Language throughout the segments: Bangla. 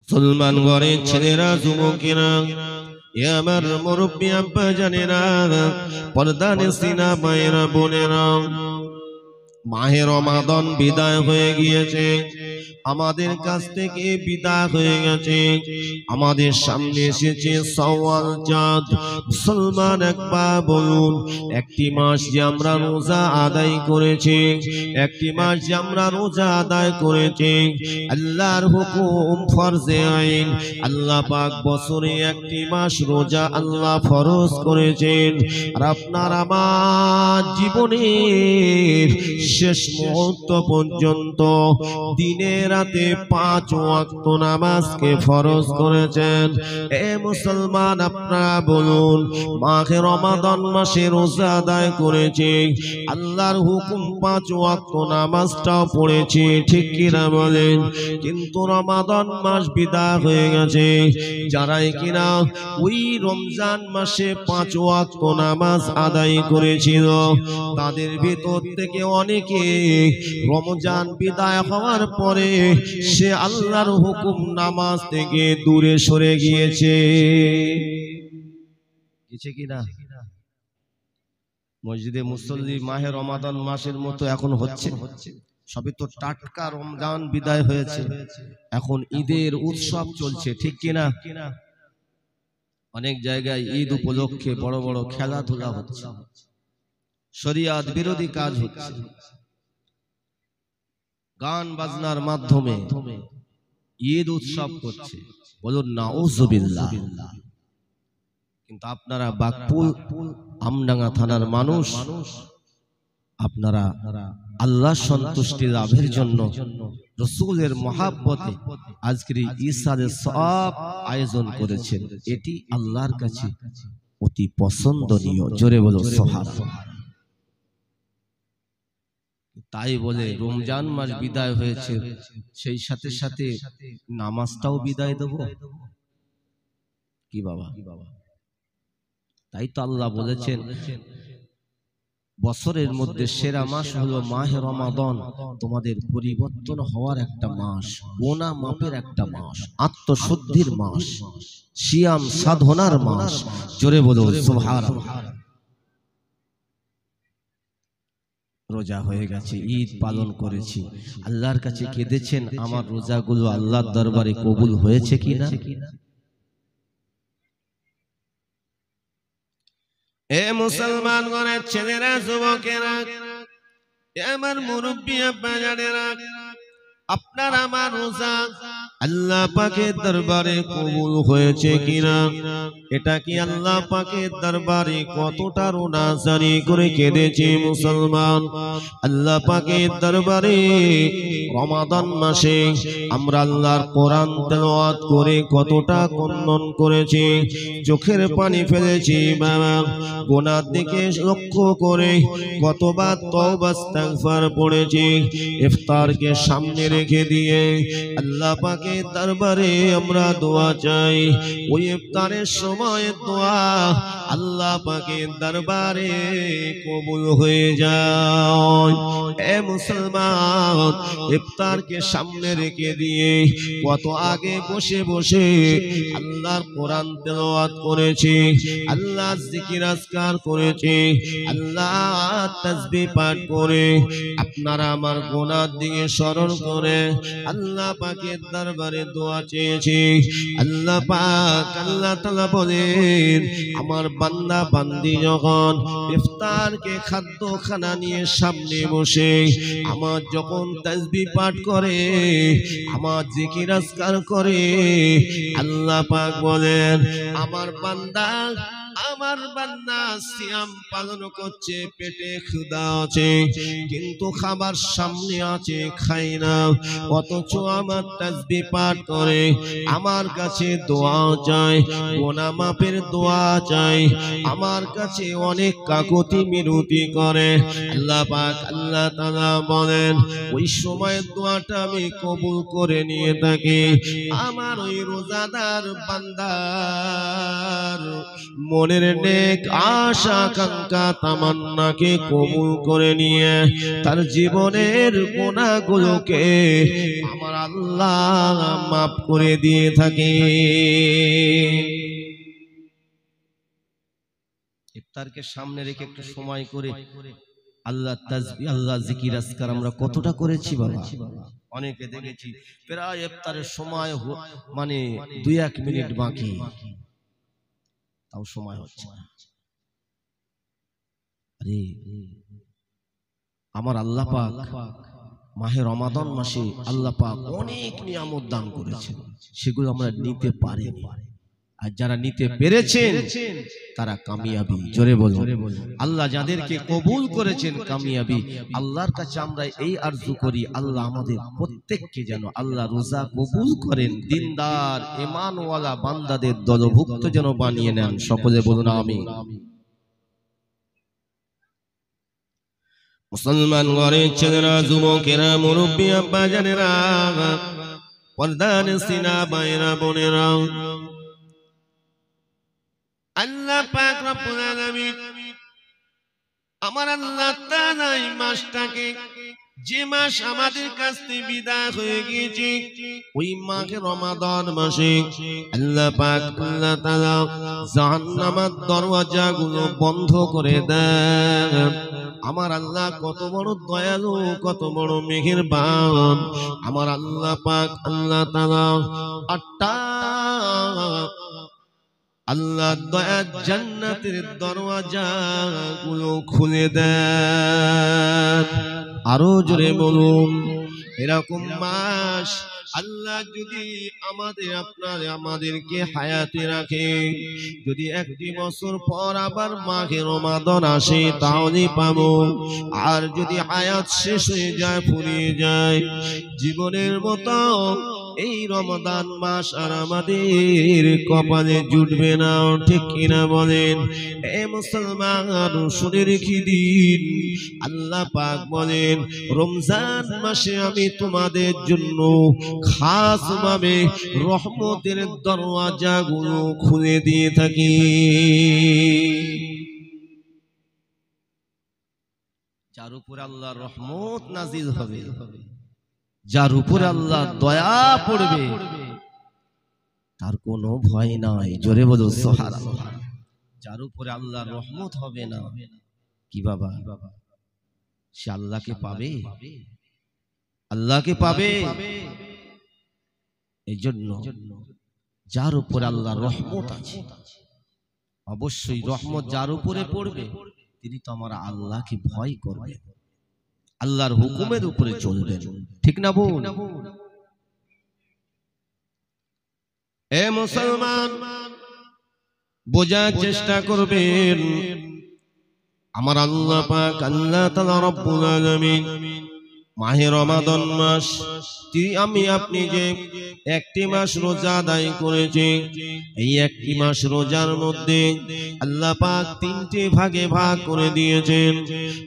মুসলমান ঘরের ছেলেরা, যুবকেরা, এ আমার মুরব্বী আব্বা জানেরা, পর্দা নিসিনা মায়েরা, বোনেরা, মাহে রমাদান বিদায় হয়ে গিয়েছে, আমাদের কাছ থেকে বিদায় হয়ে গেছে। আমাদের সামনে এসেছে শাওয়াল চাঁদ। মুসলমান একবার বলুন, একটি মাস যে আমরা রোজা আদায় করেছি, একটি মাস যে আমরা রোজা আদায় করেছি, আল্লাহর হুকুম ফরজে আইন, আল্লাহ পাক বছরে একটি মাস রোজা আল্লাহ ফরজ করেছেন। আর আপনার আমার জীবনের শেষ মুহূর্ত পর্যন্ত দিনে রাতে 5 ওয়াক্ত নামাজকে ফরজ করেছেন। এ মুসলমান, আপনারা বলুন, মাহে রমাদান মাসে রোজা আদায় করেছি, আল্লাহর হুকুম 5 ওয়াক্ত নামাজটাও পড়েছি, ঠিক কিনা বলেন? কিন্তু রমাদান মাস বিদায় হয়ে গেছে, যারাই কিনা ওই রমজান মাসে 5 ওয়াক্ত নামাজ আদায় করেছিল, তাদের ভিতর থেকে অনেকে রমজান বিদায় হওয়ার পরে সে আল্লাহর হুকুম নামাজ থেকে দূরে সরে গিয়েছে। কিনা মসজিদে মুসল্লি মাহে রমাদান মাসের মতো এখন হচ্ছে? সবই তো টাটকা রমজান বিদায় হয়েছে, এখন ঈদের উৎসব চলছে, ঠিক কিনা? অনেক জায়গায় ঈদ উপলক্ষে বড় বড় খেলাধুলা হচ্ছে, শরিয়াত বিরোধী কাজ হচ্ছে, গান বাজনার মাধ্যমে ঈদ উৎসব করছে। বলুন নাউজুবিল্লাহ। কিন্তু আপনারা বাকপুল আমডাঙ্গা থানার মানুষ, আপনারা আল্লাহ সন্তুষ্টি লাভের জন্য রাসূলের মহাব্বতে আজকের ইসারের সব আয়োজন করেছেন। এটি আল্লাহর কাছে অতি পছন্দনীয়। জোরে বলো সুবহানাল্লাহ। তাই বলে রমজান মাস বিদায় হয়েছে, সেই সাথে সাথে নামাজটাও বিদায় দেব কি বাবা? তাই তো আল্লাহ বলেছেন, বছরের মধ্যে সেরা মাস হলো মাহে রমাদান, তোমাদের পরিবর্তন হওয়ার একটা মাস, গুনাহ মাপের একটা মাস, আত্মশুদ্ধির মাস, সিয়াম সাধনার মাস। জোরে বলো সুবহানাল্লাহ। রোজা হয়ে গেছে, ঈদ পালন করেছি, আল্লাহর কাছে কেঁদেছেন, আমার রোজাগুলো আল্লাহর দরবারে কবুল হয়েছে কিনা? এ মুসলমান ঘরের ছেলেরা, যুবকেরা, আমার মুরব্বী আব্বা জানেরা, আপনার আমার রোজা আল্লাহ পাকের দরবারে কবুল হয়েছে কিনা? এটা কি আল্লাহ পাকের দরবারে কতটা রোনাজারি করে কেঁদেছি মুসলমান? আল্লাহ পাকের দরবারে রমাদান মাসে আমরা আল্লাহর কোরআন তেলাওয়াত করে কতটা কন্দন করেছি, চোখের পানি ফেলেছি বাবা, গুনার দিকে লক্ষ্য করে কতবার তওবা ইস্তিগফার পড়েছি, ইফতারকে সামনে রেখে দিয়ে আল্লাহ পাকের দরবারে আমরা দোয়া চাই। ওই ইফতারের সময় দোয়া আল্লাহ পাকের দরবারে কবুল হয়ে যায়। এ মুসলমান, ইফতারকে সামনে রেখে দিয়ে কত আগে বসে বসে আল্লাহর কোরআন তেলাওয়াত করেছি, আল্লাহর জিকির আজকার করেছি, আল্লাহর তাসবিহ পাঠ করে আপনারা আমার গুনার দিকে স্মরণ করে আল্লাহ পাকের দরবারে দোয়া চেয়েছি। আল্লাহ পাক আল্লাহ তাআলা বলেন, আমার বান্দা বান্দি যখন ইফতারকে খাদ্য খানা নিয়ে সামনে বসে আমার যখন তাসবিহ পাঠ করে, আমার জিকির আজকার করে, আল্লাহ পাক বলেন, আমার বান্দা সিয়াম পালন করছে, পেটে ক্ষুধা আছে কিন্তু খাবার সামনে আছে, খাই না, অথচ আমার তাসবিহ পাঠ করে, আমার কাছে দোয়া চায়, গুনাহ মাপের দোয়া চায়, আমার কাছে অনেক কাকুতি মিনতি করে। আল্লাহ পাক আল্লাহ তাআলা বলেন, ওই সময় দোয়াটা আমি কবুল করে নিয়ে থাকি। আমার ওই রোজাদার বান্দার মন মনের নেক আশা আকাঙ্ক্ষা তামান্নাকে কবুল করে নিয়ে তার জীবনের গুনাহগুলোকে আমার আল্লাহ মাফ করে দিয়ে থাকে। ইফতারকে সামনে রেখে একটু সময় করে আল্লাহ তাসবিহ আল্লাহ জিকির আজকার আমরা কতটা করেছি বাবা? অনেকে দেখেছি প্রায় ইফতারের সময় মানে 2-1 মিনিট বাকি, তাও সময় হচ্ছে না। আরে আমার আল্লাহ পাক মাহে রমাদান মাসে আল্লাহ পাক অনেক নিয়ামত দান করেছেন, সেগুলো আমরা নিতে পারিনি। আর যারা নিতে পেরেছেন তারা কামিয়াবি। জোরে বলুন আল্লাহ যাদেরকে কবুল করেছেন কামিয়াবি। আল্লাহর কাছে আমরা এই আরজু করি আল্লাহ আমাদের প্রত্যেককে যেন আল্লাহ রোজা কবুল করেন, দিনদার ঈমানওয়ালা বান্দাদের দলভুক্ত যেন বানিয়ে নেন। সকলে বলুন আমিন। মুসলমান ঘরের ছেলেরা, যুবকেরা, মুরব্বী আব্বা জানেরা, পর্দার সিনা বাইরা বোনেরা, আল্লাহ পাক রব্বুল আলামিন আমার আল্লাহ তাআলা এই মাসটাকে, যে মাস আমাদের কাছ থেকে বিদায় হয়ে গিয়েছে, ওই মাহে রমাদান মাসে আল্লাহ পাক আল্লাহ তাআলা জাহান্নামের দরওয়াজাগুলো বন্ধ করে দেন। আমার আল্লাহ কত বড় দয়ালু, কত বড় মেহেরবান। আমার আল্লাহ পাক আল্লাহ তাআলা 8টা আল্লাহ দয়া জান্নাতের দরওয়াজা গুলো খুলে দেন। আরো জোরে বলুন, এরকম মাস আল্লাহ যদি আমাদেরকে হায়াতে রাখে, যদি 1 বছর পর আবার মাহে রমাদান আসে তাহলে পাবো। আর যদি হায়াত শেষ হয়ে যায়, ফুরিয়ে যায়, জীবনের মতো এই রমাদান মাস আর আমাদের কপালে জুটবে না। ঠিক কিনা বলেন? এ মুসলমান শুনে রেখে দিন, আল্লাহ পাক বলেন রমজান মাসে আমি তোমাদের জন্য খাস ভাবে রহমতের দরওয়াজাগুলো খুলে দিয়ে থাকি। যার উপর আল্লাহর রহমত নাজিল হবে, যার উপর আল্লাহ দয়া পড়বে, তার কোনো ভয় নাই। জোরে বলো সুবহানাল্লাহ। যার উপরে আল্লাহর রহমত হবে না, কি বাবা সে আল্লাহকে পাবে? আল্লাহকে পাবে? এই জন্য যার উপরে আল্লাহর রহমত আছে, অবশ্যই রহমত যার উপরে পড়বে তিনি তো আমার আল্লাহকে ভয় করবেন, আল্লাহর হুকুমের উপরে চলবেন। ঠিক না বোন? এ মুসলমান বোঝার চেষ্টা করবেন, আমার আল্লাহ পাক আল্লাহ তাআলা রব্বুল আলামিন মাহে রমাদান মাস, আমি আপনি যে 1টি মাস রোজা আদায় করেছি, এই 1টি মাস রোজার মধ্যে আল্লাহ পাক 3টে ভাগে ভাগ করে দিয়েছেন।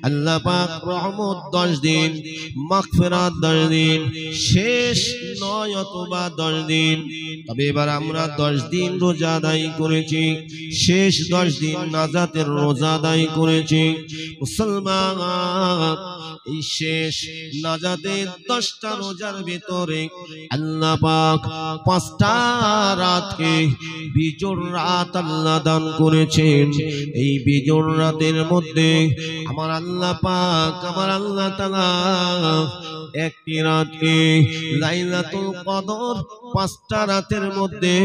আল্লাহ পাক রহমত 10 দিন, মাগফিরাত 10 দিন, শেষ 9 অথবা 10 দিন। তবে এবার আমরা 10 দিন রোজা আদায় করেছি, শেষ 10 দিন নাজাতের রোজা আদায় করেছি। মুসলমান এই শেষ নাজাতের 10টা রোজার ভিতরে আল্লাহ পাক 5টা রাতকে বিজোড় রাত আল্লাহ দান করেছেন। এই বিজোড় রাতের মধ্যে আমার আল্লাহ পাক আমার আল্লাহ তাআলা 1টি রাতকে লাইলাতুল কদর, 5টা রাতের মধ্যে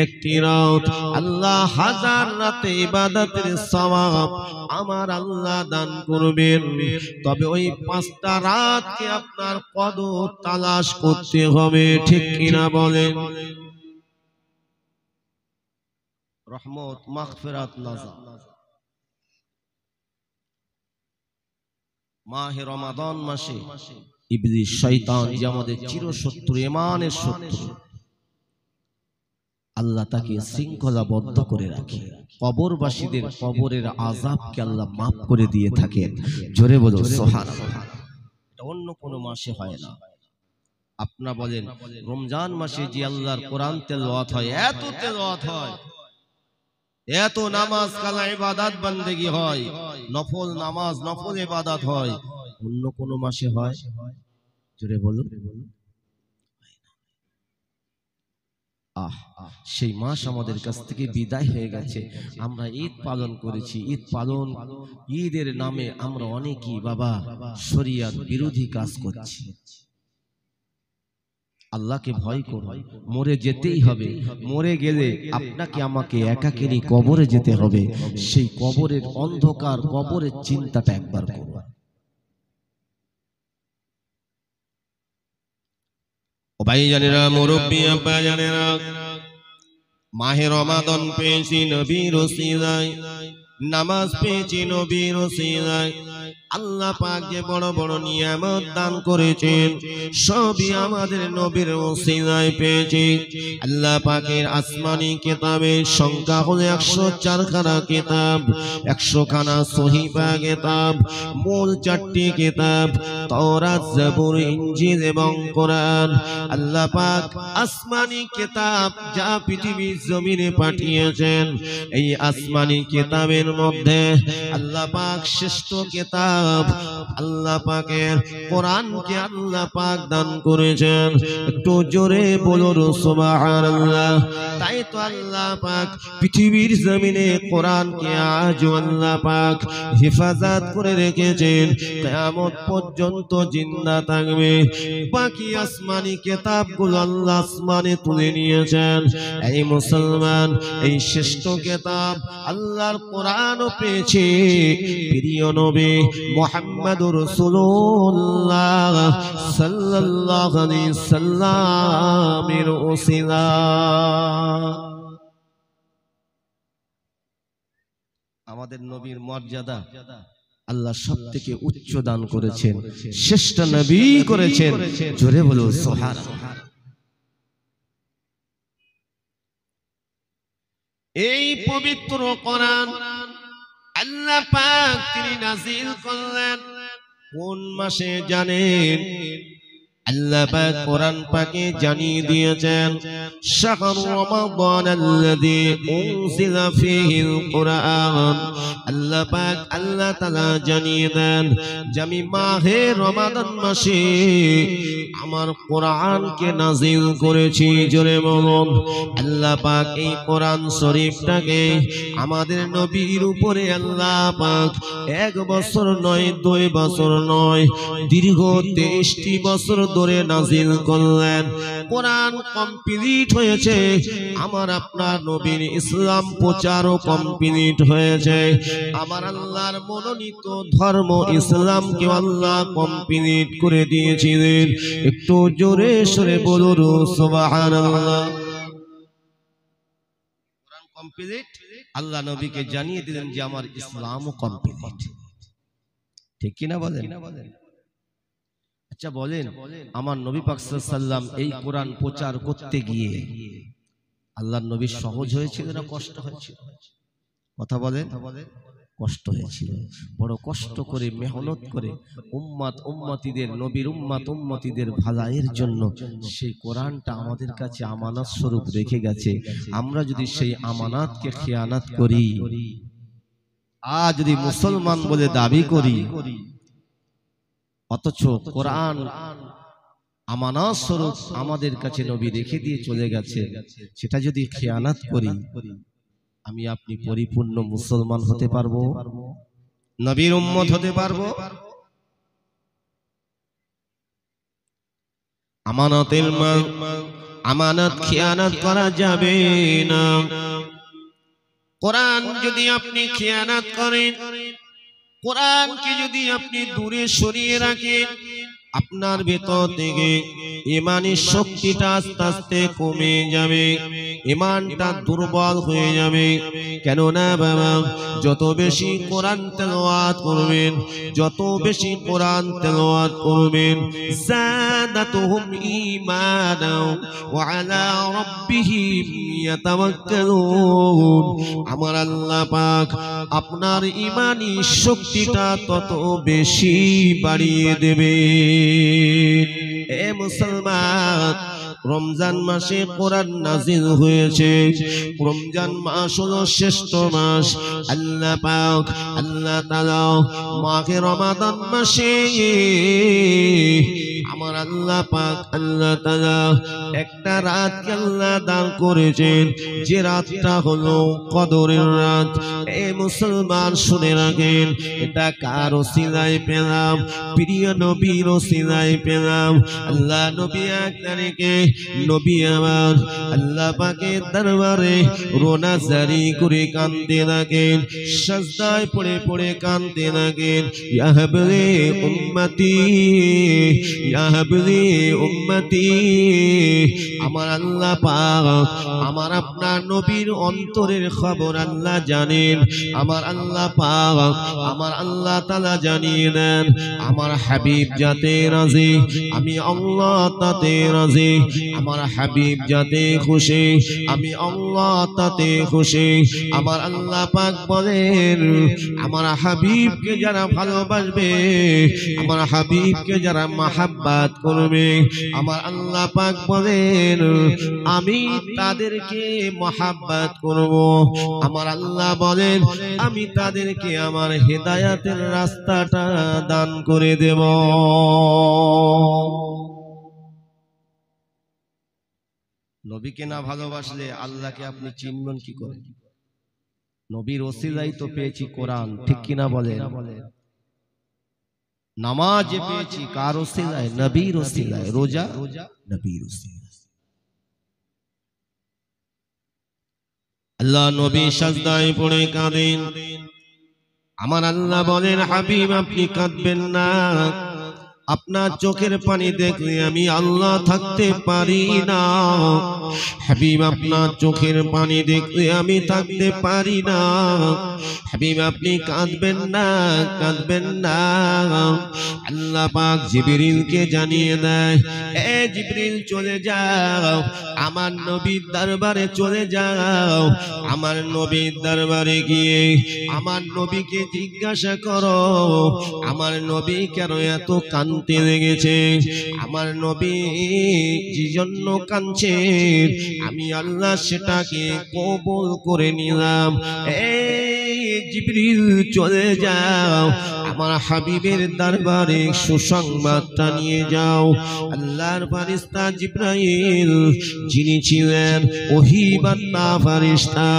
1টি রাত আল্লাহ 1000 রাতে ইবাদতের সওয়াব আমার আল্লাহ দান করবেন। তবে ওই 5টা রাতকে আপনার কদর তালাশ করতে হবে। ঠিক কিনা বলেন? রহমত, মাগফিরাত, নাজাত। মাহে রমাদান মাসে ইবলিস শয়তান যে আমাদের চিরশত্রু, ঈমানের শত্রু, আল্লাহ তাকে শৃঙ্খলাবদ্ধ করে রাখে। কবরবাসীদের কবরের আযাবকে আল্লাহ মাফ করে দিয়ে থাকেন। জোরে বলো সুবহানাল্লাহ। এটা অন্য কোনো মাসে হয় না। আপনারা বলেন রমজান মাসে যে আল্লাহর কোরআন তেলাওয়াত হয়, এত তেলাওয়াত হয়, এত নামাজ কালা ইবাদত বান্দেগি হয়, নফল নামাজ নফল ইবাদত হয়, অন্য কোন মাসে হয়? জোরে বলুন। সেই মাস আমাদের কাছ থেকে বিদায় হয়ে গেছে। আমরা ঈদ পালন করেছি, ঈদের নামে আমরা অনেকেই বাবা শরিয়ত বিরোধী কাজ করছি। আল্লাহকে ভয় করুন, মরে যেতেই হবে। মরে গেলে আপনাকে আমাকে একাকিনী কবরে যেতে হবে। সেই কবরের অন্ধকার, কবরের চিন্তাটা একবার করুন। ও ভাইজানেরা, মুরব্বি আব্বা জানেরা, মাহে রমাদান পেয়েছি নবীর ওসিলায়, নামাজ পেয়েছি নবীর ওসিলায়। আল্লাহ পাক যে বড় বড় নিয়ামত দান করেছেন সবই আমাদের নবীর ওসিলায় পেয়েছি। আল্লাহ পাকের আসমানি কিতাবের সংখ্যা হলো 104 খানা কিতাব, 100 খানা সহিফা কিতাব, মূল 4টি কিতাব তাওরাত, জাবুর, ইনজিল এবং কোরআন। আল্লাহ পাক আসমানি কিতাব যা পৃথিবীর জমিনে পাঠিয়েছেন, এই আসমানি কিতাবের মধ্যে আল্লাহ পাক শ্রেষ্ঠ কিতাব আল্লাহ পাকের কোরআনকে আল্লাহ পাক দান করেছেন। একটু জোরে বলুন সুবহানাল্লাহ। তাই তো আল্লাহ পাক পৃথিবীর জমিনে কোরআনকে আজও আল্লাহ পাক হেফাজত করে রেখেছেন, কিয়ামত পর্যন্ত জিন্দা থাকবে। বাকি আসমানি কিতাবগুলো আল্লাহ আসমানে তুলে নিয়েছেন। এই মুসলমান, এই শ্রেষ্ঠ কিতাব আল্লাহর কোরআনও পেয়েছে প্রিয় নবী মুহাম্মদুর রাসূলুল্লাহ সাল্লাল্লাহু আলাইহি সাল্লামের ওসিলা। আমাদের নবীর মর্যাদা আল্লাহ সবথেকে উচ্চ দান করেছেন, শ্রেষ্ঠ নবী করেছেন। জোরে বলো সুবহানাল্লাহ। এই পবিত্র কোরআন আল্লাহ পাক তিনি নাযিল করলেন কোন মাসে জানেন? আল্লাহ পাক কোরআন পাকে জানিয়ে দিয়েছেন শাহরু রমাদান আল্লাযী উনজিলা ফীহিল কুরআন। আল্লাহ পাক আল্লাহ তাআলা জানিয়ে দেন যে আমি মাহে রমাদান মাসে আমার কোরআনকে নাযিল করেছি। জোরে বলুন আল্লাহ পাক এই কোরআন শরীফটাকে আমাদের নবীর উপরে আল্লাহ পাক 1 বছর নয়, 2 বছর নয়, দীর্ঘ 23টি বছর ধরে নাযিল করলেন। কোরআন কমপ্লিট হয়েছে, আমার আপনার নবীর ইসলাম প্রচারও কমপ্লিট হয়েছে। আমার আল্লাহর মনোনীত ধর্ম ইসলামকে আল্লাহ কমপ্লিট করে দিয়েছিলেন। একটু জোরে সরে বলুন সুবহানাল্লাহ। কোরআন কমপ্লিট, আল্লাহ নবীকে জানিয়ে দিলেন যে আমার ইসলামও কমপ্লিট। ঠিক কিনা বলেন? আচ্ছা বলেন, আমার নবী পাক সাল্লাল্লাহু আলাইহি ওয়াসাল্লাম এই কোরআন প্রচার করতে গিয়ে আল্লাহর নবী সহজ হয়েছিল না কষ্ট হয়েছিল? কথা বলেন। কষ্ট হয়েছিল, বড় কষ্ট করে মেহনত করে উম্মতিদের নবীর উম্মতিদের ভালাইয়ের জন্য সেই কোরআনটা আমাদের কাছে আমানত স্বরূপ রেখে গেছে। আমরা যদি সেই আমানতকে খেয়ানত করি, আজ যদি মুসলমান বলে দাবি করি, অথচ কোরআন আমানত স্বরূপ আমাদের কাছে নবী রেখে দিয়ে চলে গেছে, সেটা যদি খেয়ানত করি, আমি আপনি পরিপূর্ণ মুসলমান হতে পারবো? নবীর উম্মত হতে পারবো? আমানত খেয়ানত করা যাবে না। কোরআন যদি আপনি খেয়ানত করেন, কোরআনকে যদি আপনি দূরে সরিয়ে রাখেন, আপনার ভেতর থেকে ঈমানের শক্তিটা আস্তে আস্তে কমে যাবে, ঈমানটা দুর্বল হয়ে যাবে। কেননা বাবা, যত বেশি কোরআন তেলাওয়াত করবেন, যত বেশি কোরআন তেলাওয়াত করবেন, যাদাতুহুম ঈমানাও ওয়া আলা রাব্বিহিম ইয়াতাওয়াক্কালুন। আমার আল্লাহ পাক আপনার ঈমানী শক্তিটা তত বেশি বাড়িয়ে দেবে। এ মুসলমান, রমজান মাসে কোরআন নাজিল হয়েছে। রমজান মাস হলো শ্রেষ্ঠ মাস। আল্লাহ পাক আল্লাহ তাআলা মাহে রমাদান মাসে আমার আল্লাহ পাক আল্লাহ তাআলা একটা রাতকে আল্লাহ দান করেছেন, যে রাতটা হলো কদরের রাত। এ মুসলমান শুনে রাখেন, এটা কার ওসিলায় পেলাম? প্রিয় নবীর ওসিলায় পেলাম। আল্লাহ নবী এক তারিখে নবী আমার আল্লাহ পাকের দরবারে রোনা জারি করে কাঁদতে লাগেন, সাজদায় পড়ে পড়ে কাঁদতে লাগেন। ইয়া হাবলি উম্মতি, ইয়া হাবলি উম্মতি। আমার আল্লাহ পাক আমার আপনার নবীর অন্তরের খবর আল্লাহ জানেন। আমার আল্লাহ পাক আমার আল্লাহ তাআলা জানিয়ে দেন, আমার হাবিব যাতে রাজি আমি আল্লাহ তাতে রাজি। আমার হাবিব যাতে খুশি আমি আল্লাহ তাতে খুশি। আমার আল্লাহ পাক বলেন, আমার হাবিবকে যারা ভালোবাসবে, আমার হাবিবকে যারা মাহাব্বাত করবে, আমার আল্লাহ পাক বলেন আমি তাদেরকে মাহাব্বাত করব। আমার আল্লাহ বলেন আমি তাদেরকে আমার হেদায়াতের রাস্তাটা দান করে দেব। নবীকে না ভালোবাসলে আল্লাহকে আপনি চিনবেন কি করে? নবীর ওসিলাই তো পেয়েছি কোরআন, ঠিক কিনা বলেন? নামাজ পেয়েছি কার ওসিলায়? নবীর ওসিলায়। রোজা নবীর ওসিলায়। আল্লাহ নবী সাজদায় পড়ে কাঁদেন। আমার আল্লাহ বলেন হাবিব আপনি কাঁদবেন না, আপনার চোখের পানি দেখলে আমি আল্লাহ থাকতে পারি না। হাবিব আপনার চোখের পানি দেখলে আমি থাকতে পারি না। হাবিব আপনি কাঁদবেন না, কাঁদবেন না। আল্লাহ পাক জিবরিলকে জানিয়ে দেয়, এ জিবরিল চলে যাও, আমার নবীর দরবারে চলে যাও। আমার নবীর দরবারে গিয়ে আমার নবীকে জিজ্ঞাসা করো আমার নবী কেন এত কাঁদতে লেগেছে, আমার নবী যে জন্য কাঁদছে আমি আল্লাহ সেটাকে কবুল করে নিলাম। এই জিবরিল চলে যাও, আমার হাবিবের দরবারে সুসংবাদটা নিয়ে যাও। আল্লাহর ফেরেশতা জিবরাইল যিনি ছিলেন ওহীবার্তা ফেরেশতা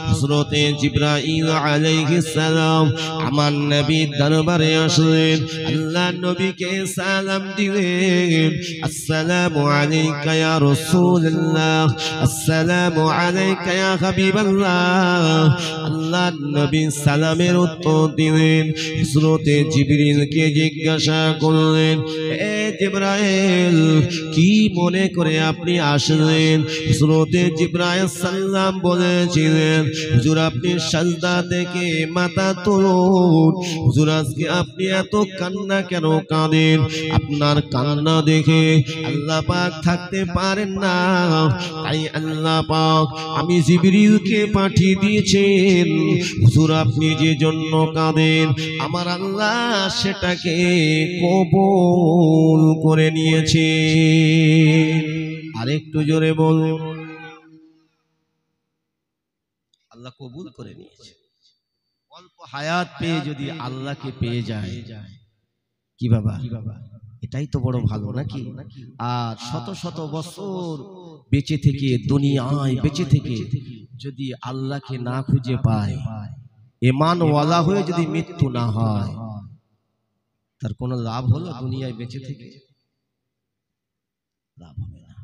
হযরতে জিবরাইল আলাইহিস সালাম আমার নবীর দরবারে আসলেন। আল্লাহ নবীকে সালাম দিলেন, আসসালামু আলাইকা ইয়া রাসূলুল্লাহ, আসসালামু আলাইকা ইয়া হাবিবাল্লাহ। আল্লাহ নবী সালামের উত্তর দিলেন। হযরতে জিবরিলকে জিজ্ঞাসা করলেন, এ জিবরাইল কি মনে করে আপনি আসলেন? হযরতে জিবরাইল সালাম বলেছিলেন, হুজুর আপনি সাজদা থেকে মাথা তুলুন। হুজুর আজকে আপনি এত কান্না কেন কাঁদেন? আপনার কান্না দেখে আল্লাহ পাক থাকতে পারেন না, তাই আল্লাহ পাক আমি জিবরিলকে পাঠিয়ে দিয়েছেন। হুজুর আপনি যে জন্য কাঁদেন আমার আল্লাহ সেটাকে কবুল করে নিয়েছে। আরেকটু জোরে বলুন, আল্লাহ কবুল করে নিয়েছে। অল্প হায়াত পেয়ে যদি আল্লাহকে পেয়ে যায় কি বাবা, এটাই তো বড় ভালো নাকি? আর শত শত বছর বেঁচে থেকে দুনিয়ায় বেঁচে থেকে যদি আল্লাহকে না খুঁজে পায়, ঈমানওয়ালা হয়ে যদি মৃত্যু না হয়, তার কোনো লাভ হলো দুনিয়ায় বেঁচে থেকে? লাভ হবে না।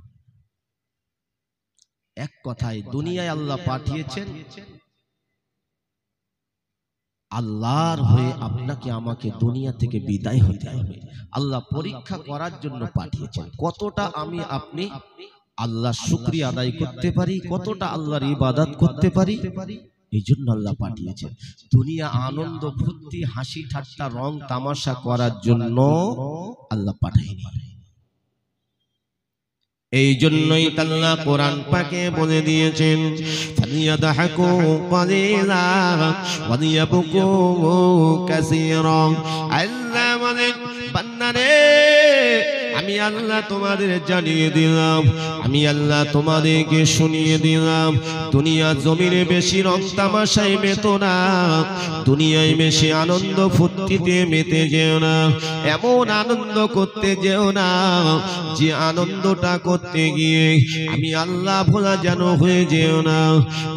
এক কথায় দুনিয়ায় আল্লাহ পাঠিয়েছেন আল্লাহর হয়ে আপনাকে আমাকে দুনিয়া থেকে বিদায় হতে হবে। আল্লাহ পরীক্ষা করার জন্য পাঠিয়েছেন কতটা আমি আপনি আল্লাহ শুকরিয়া আদায় করতে পারি, কতটা আল্লাহর ইবাদত করতে পারি। এই জন্য আল্লাহ পাঠিয়েছেন। দুনিয়া আনন্দ ফুর্তি হাসি ঠাট্টা রং তামাশা করার জন্য আল্লাহ পাঠায়নি। এই জন্যই আল্লাহ কোরআন পাকে বলে দিয়েছেন, ফালিয়াদহাকু কালিলা ওয়া লিয়াবকু কাসীরা। আল্লাহ বলেন বান্দারে আমি আমি আল্লাহ তোমাদের জানিয়ে দিলাম, আমি আল্লাহ তোমাদেরকে শুনিয়ে দিলাম, দুনিয়া জমিনে বেশি রং তামাশায় মেতো না, দুনিয়ায় বেশি আনন্দ ফুর্তিতে মেতে যেও না, এমন আনন্দ করতে যেও না যে আনন্দটা করতে গিয়ে আমি আল্লাহ ভোলা যেন হয়ে যেও না।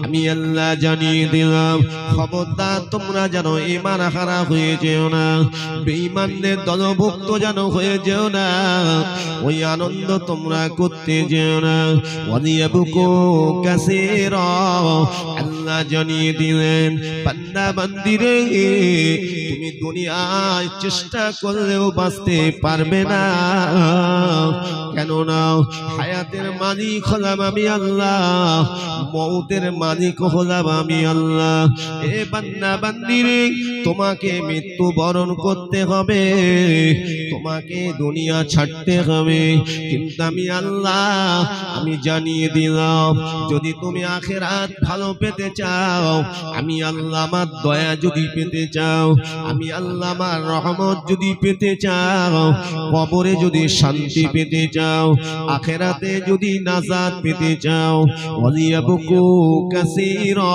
আমি আল্লাহ জানিয়ে দিলাম, খবরদার তোমরা যেন ঈমান হারা হয়ে যেও না, বেঈমানদের দলভুক্ত যেন হয়ে যেও না, ওই আনন্দ তোমরা করতে যেও না। ওয়ালিয়াবকু কাসীরা, আল্লাহ জানিয়ে দিলেন বান্দা বান্দিরে তুমি দুনিয়ায় চেষ্টা করলেও বাঁচতে পারবে না, কেননা হায়াতের মালিক হলাম আমি আল্লাহ, মউতের মালিক হলাম আমি আল্লাহ। এ বান্দা বান্দিরে তোমাকে মৃত্যু বরণ করতে হবে, তোমাকে দুনিয়া ছাড়তে হবে, কিন্তু আমি আল্লাহ আমি জানিয়ে দিলাম যদি তুমি আখিরাত ভালো পেতে চাও, আমি আল্লাহ আমার দয়া যদি পেতে চাও, আমি আল্লাহ আমার রহমত যদি পেতে চাও, কবরে যদি শান্তি পেতে চাও, আখিরাতে যদি নাজাত পেতে চাও, ওয়ালিয়াবকু কাসীরা,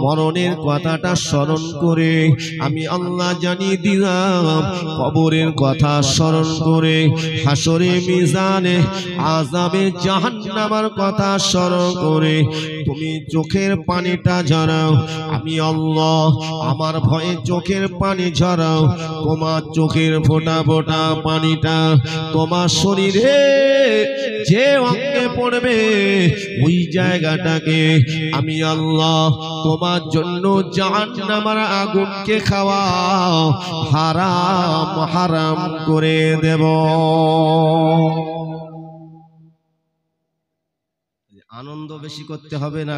মরণের কথাটা স্মরণ করে আমি আল্লাহ জানিয়ে দিলাম, কবরের কথা স্মরণ করে হাসরে মিজানে আযাবে জাহান্নামের কথা স্মরণ করে তুমি চোখের পানিটা ঝরাও, আমি আল্লাহ আমার ভয়ে চোখের পানি ঝরাও, তোমার চোখের ফোঁটা ফোঁটা পানিটা তোমার শরীরে যে অঙ্গে পড়বে ওই জায়গাটাকে আমি আল্লাহ তোমার জন্য জাহান্নামের আগুনকে খাওয়া হারাম হারাম করে দেব। আনন্দ বেশি করতে হবে না,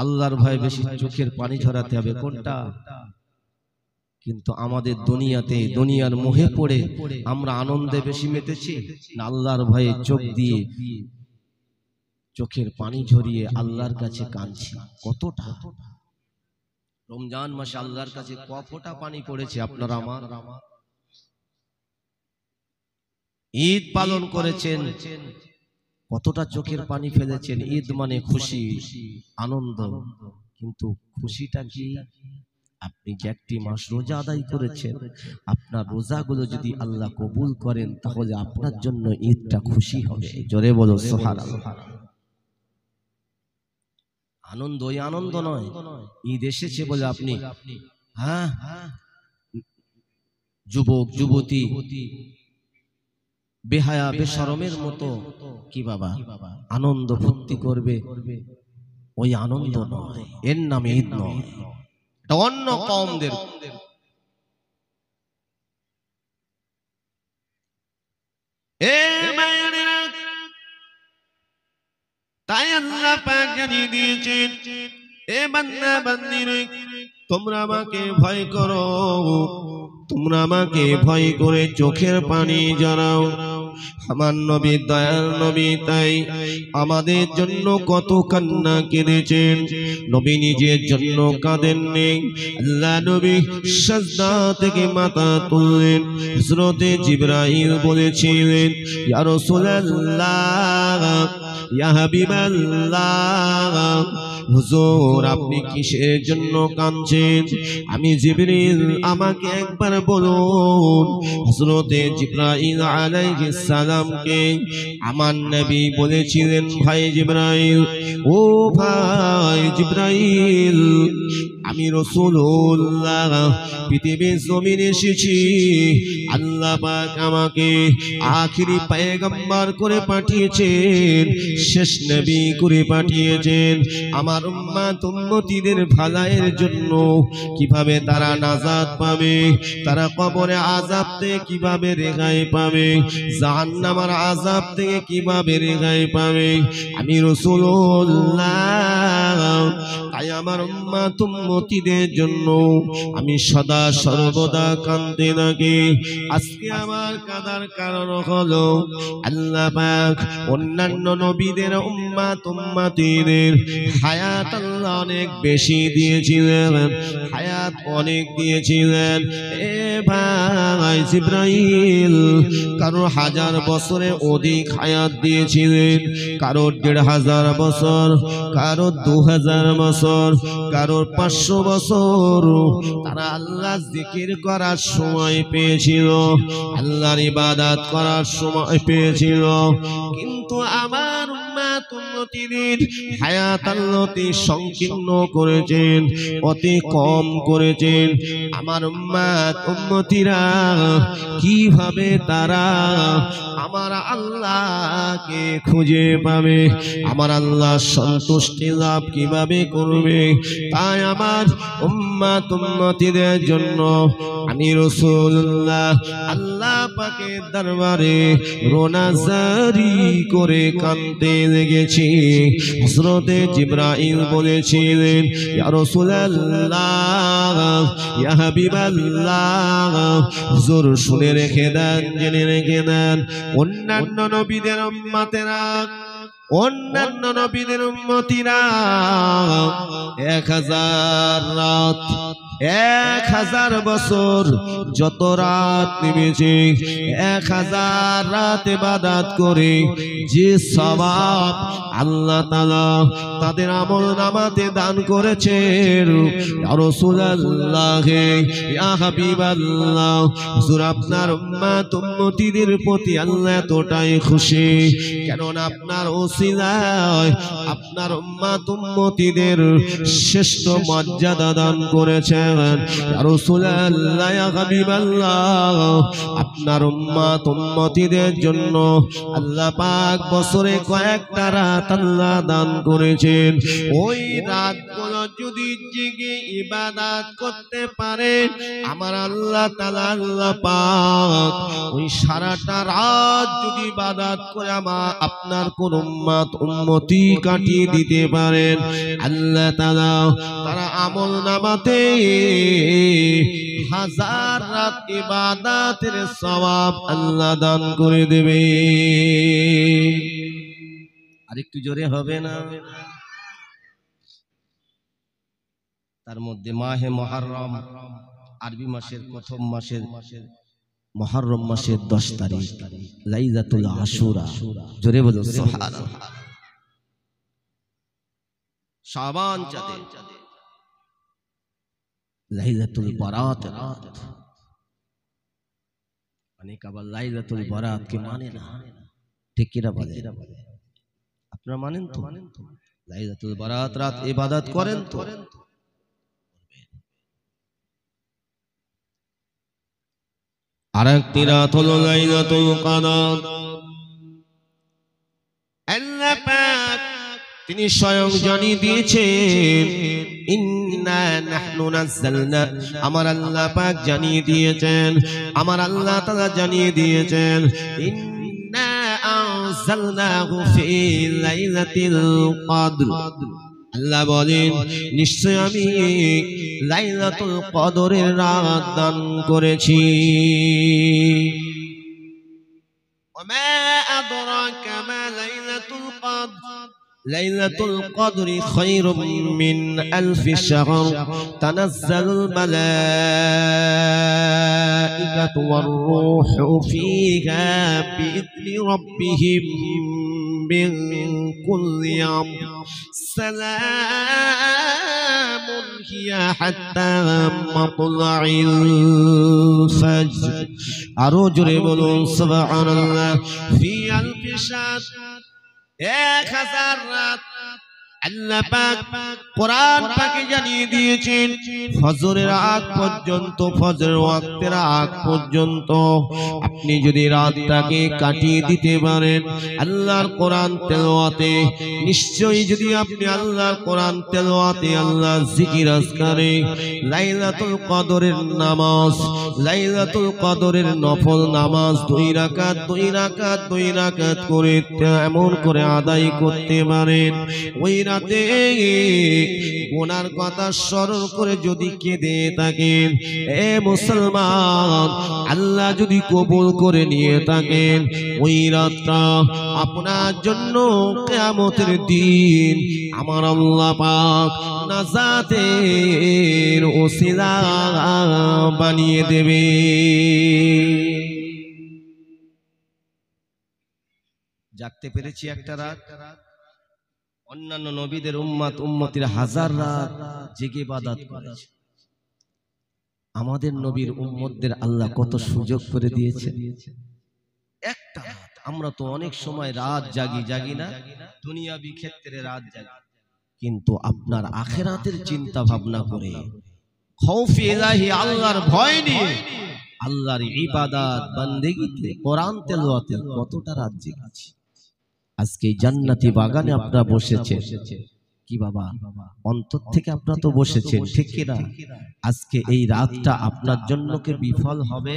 আল্লাহর ভয় বেশি চোখের পানি ঝরাতে হবে, কোনটা? কিন্তু আমাদের দুনিয়াতে দুনিয়ার মোহে পড়ে আমরা আনন্দে বেশি মেতেছি না আল্লাহর ভয়ে চোখ দিয়ে চোখের পানি ঝরিয়ে আল্লাহর কাছে কাঁদছি? কতটা রমজান মাসে আল্লাহর কাছে ক ফোঁটা পানি পড়েছে আপনার আমার? ঈদ পালন করেছেন, কতটা চোখের পানি ফেলেছেন? ঈদ মানে খুশি আনন্দ, কিন্তু খুশিটা কি? আপনি যে একটি মাস রোজা আদায় করেছেন, আপনার রোজাগুলো যদি আল্লাহ কবুল করেন তাহলে আপনার জন্য ঈদটা খুশি হবে। জোরে বলো সুবহানাল্লাহ। আনন্দ ওই আনন্দ নয় ঈদ এসেছে বলে আপনি যুবক যুবতী বেহায়া বেশরমের মতো কি বাবা আনন্দ ফুর্তি করবে, ওই আনন্দ নয়, এর নামে ঈদ নয়, এটা অন্য কওমদের। তাই আল্লাহ পাক জানিয়ে দিয়েছেন, এ বান্দা বান্দিরে তোমরা আমাকে ভয় করো, তোমরা আমাকে ভয় করে চোখের পানি ঝরাও। আমার নবী দয়ার নবী তাই আমাদের জন্য কত কান্না কেঁদেছেন, নবী নিজের জন্য কাঁদেননি। আল্লাহ নবী সাজদা থেকে মাথা তুললেন, হযরতে জিবরাইল বলেছিলেন ইয়া রাসূলুল্লাহ ইয়া হাবিবাল্লাহ, হুজুর আপনি কিসের জন্য কাঁদছেন? আমি জিবরিল, আমাকে একবার বলুন। হযরতে জিবরাইল আলাইহিস সালামকে আমার নবী বলেছিলেন, ভাই জিবরাইল, ও ভাই জিবরাইল, আমি রাসূলুল্লাহ পৃথিবীর জমিনে এসেছি, আল্লাহ পাক আমাকে আখিরি পয়গম্বর করে পাঠিয়েছেন, শেষ নবী করে পাঠিয়েছেন আমার উম্মত উম্মতীদের ভালাইয়ের জন্য। কিভাবে তারা নাজাত পাবে, তারা কবরে আযাব থেকে কিভাবে রেহাই পাবে, জাহান্নামের আযাব থেকে কিভাবে রেহাই পাবে, আমি রাসূলুল্লাহ তাই আমার উম্মত উম্মতীদের জন্য আমি সদা সর্বদা কাঁদতে থাকি। আজকে আমার কাঁদার কারণ হলো আল্লাহ পাক অন্যান্য নবীদের উম্মত উম্মতীদের হায়াত আল্লাহ অনেক বেশি দিয়েছিলেন, হায়াত অনেক দিয়েছিলেন। এ ভাই জিবরাইল, কারো 1000 1000 বছরে অধিক হায়াত দিয়েছিলেন, কারোর 1500 বছর, কারোর 2000 বছর, কারোর 500 বছর। তারা আল্লাহ জিকির করার সময় পেয়েছিল, আল্লাহর ইবাদত করার সময় পেয়েছিল। কিন্তু আমার উম্মত উম্মতিদের হায়াত আল্লাহ অতি সংকীর্ণ করেছেন, অতি কম করেছেন। আমার উম্মত উম্মতিরা কিভাবে তারা আমার আল্লাহকে খুঁজে পাবে, আমার আল্লাহ সন্তুষ্টি লাভ কিভাবে করবে? তাই আমার উম্মত উম্মতিদের জন্য আমি রাসূলুল্লাহ আল্লাহ পাকের দরবারে রোনাজারি করে কাঁদতে লেগেছি। হযরতে জিবরাইল বলেছিলেন, ইয়া রাসূলুল্লাহ, ইয়া হাবিবাল্লাহ, হুজুর শুনে রেখে দেন, জেনে রেখে দেন, অন্যান্য নবীদের উম্মতেরা, অন্যান্য নবীদের উম্মতিরা 1000 রাত, 1000 বছর যত রাত নেমেছে, 1000 রাত ইবাদত করে যে সওয়াব আল্লাহ তাআলা তাদের আমলনামাতে দান করেছেন। ইয়া রাসূলুল্লাহ, ইয়া হাবিবাল্লাহ, হুজুর আপনার উম্মত উম্মতিদের প্রতি আল্লাহ এতটাই খুশি, কেননা আপনার ওসিলায় আপনার উম্মত উম্মতিদের শ্রেষ্ঠ মর্যাদা দান করেছেন। ইয়া রাসূলুল্লাহ, ইয়া হাবিবাল্লাহ, আপনার উম্মত উম্মতিদের জন্য আল্লাহ পাক বছরে কয়েকটা রাত আল্লাহ দান করেছেন। ওই রাতগুলো যদি জেগে ইবাদত করতে পারে আমার আল্লাহ তাআলা, আল্লাহ পাক ওই সারাটা রাত যদি ইবাদত করে আমার আপনার কোন উম্মত উম্মতি কাটিয়ে দিতে পারেন, আল্লাহ তাআলা তারা আমলনামাতে 1000 রাত ইবাদতের সওয়াব আল্লাহ দান করে দেবে। আরেকটু জোরে হবে না? তার মধ্যে মাহে মুহররম, আরবি মাসের প্রথম মাসের মুহররম মাসের 10 তারিখ লাইলাতুল আশুরা, জোরে বলো সুবহানাল্লাহ। শাবান চাঁদে লাইলাতুল বারাত রাত, অনেক আবার লাইলাতুল বারাত কে মানে না, ঠিক কিনা বলে? আপনারা মানেন তো? লাইলাতুল বারাত রাত ইবাদত করেন তো? আরেকটি রাত হলো লাইলাতুল কদর। আল্লাহ পাক তিনি স্বয়ং জানিয়ে দিয়েছেন, ইন্না নাহনু নাযালনা, আমার আল্লাহ পাক জানিয়ে দিয়েছেন, আমার আল্লাহ তাআলা জানিয়ে দিয়েছেন, ইন্না আনজালনাহু ফি লাইলাতিল কদর। আল্লাহ বলেন, নিশ্চয় আমি লাইলাতুল কদরের রাত দান করেছি। ওমা আদরাকা মা লাইলাতুল কদর, লাইলাতুল কদরি খায়রুম মিন আলফি শাহর, তানাজ্জালুল মালাইকাতু ওয়ার রূহু ফীহা বিইذনি রাব্বিহিম মিন কুল্লি আমর, সালামুন হিয়া হাত্তা মাতলাইল ফাজর। আরো জোরে বলুন সুবহানাল্লাহ। ফি আলফি শাহর, 1000 রাত আল্লাহ পাক কোরআন পাকে জানিয়ে দিয়েছেন, ফজরের আগ পর্যন্ত, ফজরের ওয়াক্তের আগ পর্যন্ত আপনি যদি রাতটাকে কাটিয়ে দিতে পারেন আল্লাহর কোরআন তেলাওয়াতে, নিশ্চয়ই যদি আপনি আল্লাহর কোরআন তেলাওয়াতে, আল্লাহর জিকির আজকারে, লাইলাতুল কদরের নামাজ, লাইলাতুল কদরের নফল নামাজ 2 রাকাত 2 রাকাত 2 রাকাত করে এমন করে আদায় করতে পারেন, ওই রাতে গুনার কথা স্মরণ করে যদি কেঁদে থাকেন, এ মুসলমান, আল্লাহ যদি কবুল করে নিয়ে থাকেন, ওই রাতটা আপনার জন্য কিয়ামতের দিন আমার আল্লাহ পাক নাজাতের ওসিলা বানিয়ে দেবে। জাগতে পেরেছি একটা রাত। অন্যান্য নবীদের উম্মতিরা হাজার রাত জেগে ইবাদত করেছে। আমাদের নবীর উম্মতদের আল্লাহ কত সুযোগ করে দিয়েছে, একটা রাত। আমরা তো অনেক সময় রাত জাগি না, দুনিয়াবি ক্ষেত্রে রাত জাগি, কিন্তু আপনার আখিরাতের চিন্তা ভাবনা করে খৌফে ইলাহি আল্লাহর ভয় নিয়ে আল্লাহর ইবাদত বান্দেগিতে কোরআন তেলাওয়াতে কতটা রাত জেগেছি। আজকে জান্নাতি বাগানে আপনারা বসেছেন কি বাবা, অন্তর থেকে আপনারা তো বসেছেন, ঠিক কি না? আজকে এই রাতটা আপনার জন্য কি বিফল হবে?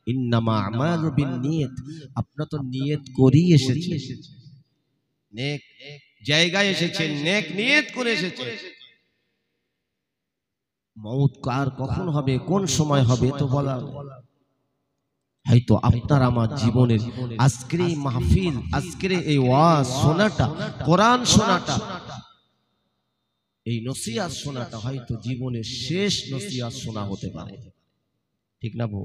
ইন্নামা আমালু বিন্নিয়াত, আপনারা তো নিয়ত করেই এসেছেন, নেক জায়গায় এসেছেন, নেক নিয়ত করে এসেছেন। মওত কার কখন হবে, কোন সময় হবে তো বলা। হয়তো আপনার আমার জীবনের আজকের এই মাহফিল, আজকের এই ওয়াজ শোনাটা, কোরআন শোনাটা, এই নসিহত শোনাটা হয়তো জীবনের শেষ নসিহত শোনা হতে পারে, ঠিক না বউ?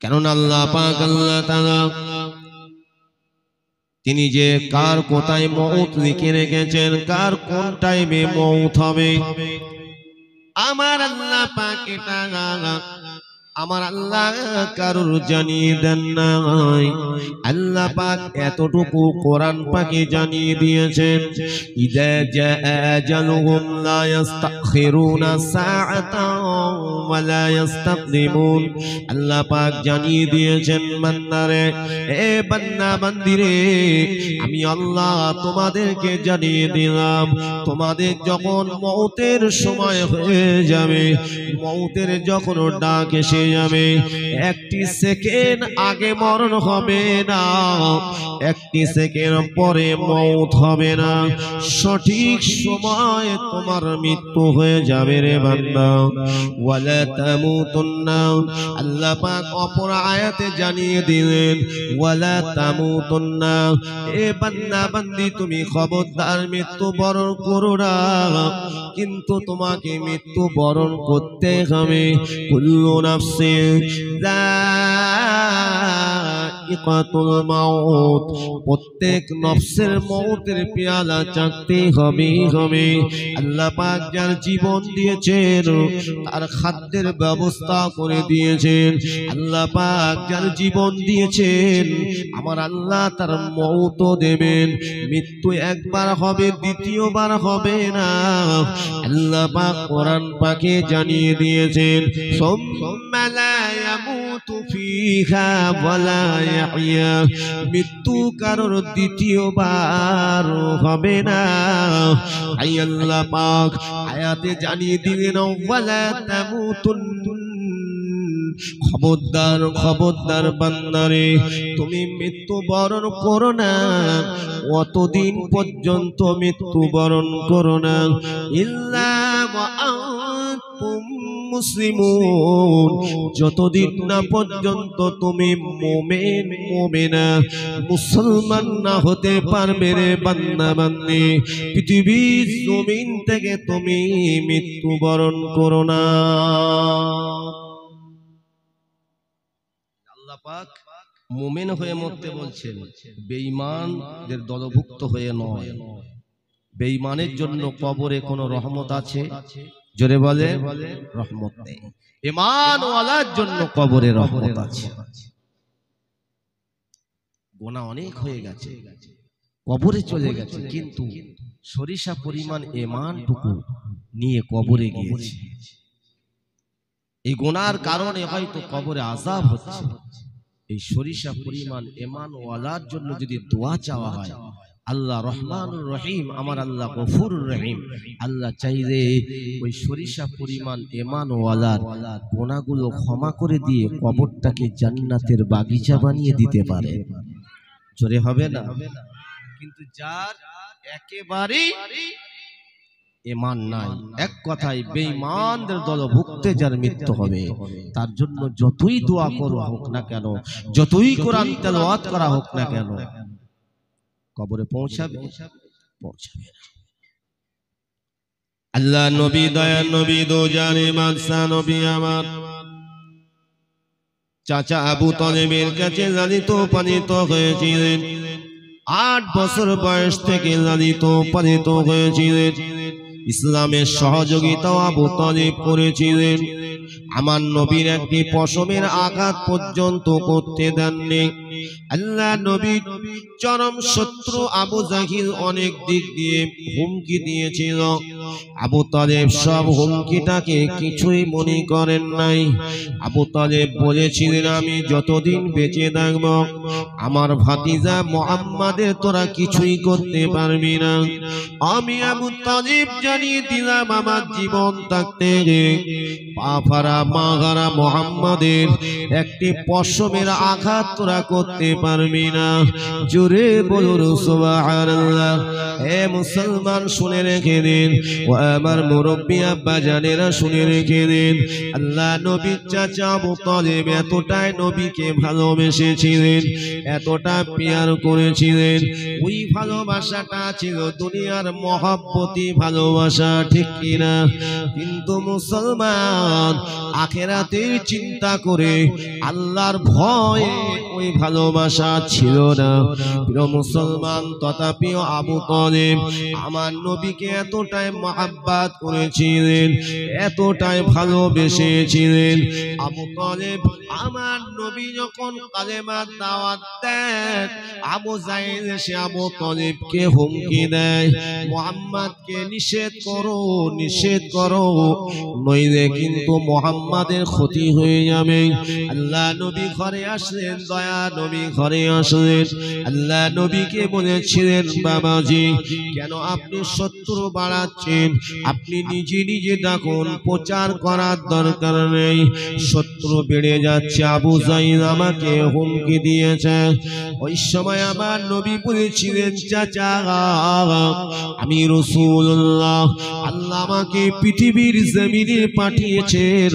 কেননা আল্লাহ পাক আল্লাহ তাআলা তিনি যে কার কোথায় মওত লিখে রেখেছেন, কার কোন টাইমে মওত হবে, আমার আল্লাহ পাক এটা আমার আল্লাহ কারুর জানিয়ে দেন নাই। আল্লাহ পাক এতটুকু কোরআন পাকে জানিয়ে দিয়েছেন, ইযা জাআ আজালুহুম লা ইস্তাখিরুনা সাআতান ওয়া লা ইস্তাকদিমুন। আল্লাহ পাক জানিয়ে দিয়েছেন, বান্দারে, এ বান্দা বান্দিরে, আমি আল্লাহ তোমাদেরকে জানিয়ে দিলাম, তোমাদের যখন মওতের সময় হয়ে যাবে, মওতের যখন ডাক এসে যাবে, একটি সেকেন্ড আগে মরণ হবে না, একটি সেকেন্ড পরে মওত হবে না, সঠিক সময় তোমার মৃত্যু হয়ে যাবে রে বান্দা। ওয়ালা তামুতুন্না, আল্লাহ পাক অপর আয়াতে জানিয়ে দিলেন, ওয়ালা তামুতুন্না, এ বান্দা বান্দি তুমি খবরদার মৃত্যু বরণ করো না, কিন্তু তোমাকে মৃত্যু বরণ করতে হবে। কুল্লু নাফসিন যায়িকাতুল মাউত, প্রত্যেক নফসের মওতের পেয়ালা চাখতে হবে। আল্লাহ পাক যার জীবন দিয়েছেন তার খাদ্যের ব্যবস্থা করে দিয়েছেন, আল্লাহ পাক যার জীবন দিয়েছেন আমার আল্লাহ তার মওতও দেবেন। মৃত্যু একবার হবে, দ্বিতীয়বার হবে না। আল্লাহ পাক কোরআন পাকে জানিয়ে দিয়েছেন, সুম্মা লা ইয়ামুতু ফিহা ওয়া লা ইয়াহইয়া, মৃত্যু কারোর দ্বিতীয়বার হবে না। আই আল্লাহ পাক আয়াতে জানিয়ে দিলেন, ওয়ালা তামুতুন, খবরদার খবরদার বান্দারে, তুমি মৃত্যু বরণ করো না, অতদিন পর্যন্ত মৃত্যু বরণ করো না, ইল্লা ওয়া আনতুম মুসলিমুন, যতদিন না পর্যন্ত তুমি মুমিন মুমিনা মুসলমান না হতে পারবে রে বান্দা বান্দি, পৃথিবীর জমিন থেকে তুমি মৃত্যু বরণ করো না। আল্লাহ পাক মুমিন হয়ে মরতে বলছেন, বেঈমানদের দলভুক্ত হয়ে নয়। বেঈমানের জন্য কবরে কোনো রহমত আছে? জোরে বলে, রহমত নেই। ঈমানওয়ালার জন্য কবরে রহমত আছে। গুনাহ অনেক হয়ে গেছে, কবরে চলে গেছে, কিন্তু সরিষা পরিমাণ ঈমানটুকু নিয়ে কবরে গিয়েছে। এই গুনার কারণে হয়তো কবরে আযাব হচ্ছে। এই সরিষা পরিমাণ ঈমানওয়ালার জন্য যদি দোয়া চাওয়া হয়, আল্লাহ রহমানুর রহিম, আমার আল্লাহ গফুরুর রহিম, আল্লাহ চাইলে ওই সরিষা পরিমাণ ঈমানওয়ালার গুনাহগুলো ক্ষমা করে দিয়ে কবরটাকে জান্নাতের বাগিচা বানিয়ে দিতে পারে। জোরে হবে না? কিন্তু যার একেবারেই ঈমান নাই, এক কথায় বেঈমানদের দলভুক্তে যার মৃত্যু হবে, তার জন্য যতই দোয়া করা হোক না কেন, যতই কোরআন তেলাওয়াত করা হোক না কেন, কবরে পৌঁছাবে পৌঁছাবে না। আল্লাহ নবী, দয়া নবী, দো জানে মানসা নবী আমার, চাচা আবু তালেবের কাছে লালিত পালিত হয়েছিলেন। 8 বছর বয়স থেকে লালিত পালিত হয়েছিলেন। ইসলামের সহযোগিতাও আবু তালেব করেছিলেন। আমার নবীর একটি পশমের আঘাত পর্যন্ত করতে দেননি। আল্লাহ নবীর চরম শত্রু আবু জাহিল অনেক দিক দিয়ে হুমকি দিয়েছিল। আবু তালেব সব হুমকিটাকে কিছুই মনে করেন নাই। আবু তালেব বলেছিলেন, আমি যতদিন বেঁচে থাকব আমার ভাতিজা মুহাম্মাদের তোরা কিছুই করতে পারবি না। আমি আবু তালেব জানিয়ে দিলাম আমার জীবন থাকতে পাফারা মাগারা মুহাম্মাদের একটি পশমের আঘাত তোরা করতে পারবি না। জোরে বলুন সুবহানাল্লাহ। হে মুসলমান শুনে রেখে দিন, ও আমার মুরব্বি আব্বা জানেরা শুনে রেখে দিন, আল্লাহ নবীর চাচা আবু তালেব এতটাই নবীকে ভালোবেসেছিলেন, এতটা প্যার করেছিলেন। ওই ভালোবাসাটা ছিল দুনিয়ার মহব্বতি ভালোবাসা, ঠিক কিনা? কিন্তু মুসলমান আখিরাতের চিন্তা করে আল্লাহর ভয়ে ওই ভালোবাসা ছিল না। প্রিয় মুসলমান, তথাপিও আবু তালেব আমার নবীকে এতটাই মহব্বত করেছিলেন, এতটাই ভালোবেসেছিলেন। আবু তালেব আমার নবী যখন কালেমার দাওয়াত দেন, আবু জাহেল এসে আবু তালেবকে হুমকি দেয়, মুহাম্মদকে নিষেধ করো, নিষেধ করো, নইলে কিন্তু মুহাম্মাদের ক্ষতি হয়ে যাবে। আল্লাহ নবী ঘরে আসলেন, দয়া নবী ঘরে আসলেন। আল্লাহ নবীকে বলেছিলেন, বাবাজি কেন আপনি শত্রু বাড়াচ্ছেন? আপনি নিজে নিজে ডাকুন, প্রচার করার দরকার নেই। শত্রু বেড়ে যাচ্ছে, আবু জাহিল আমাকে হুমকি দিয়েছে। ওই সময় আমার নবী বলেছিলেন, চাচা আমি রাসূলুল্লাহ, আল্লাহ আমাকে পৃথিবীর জমিনে পাঠিয়েছেন,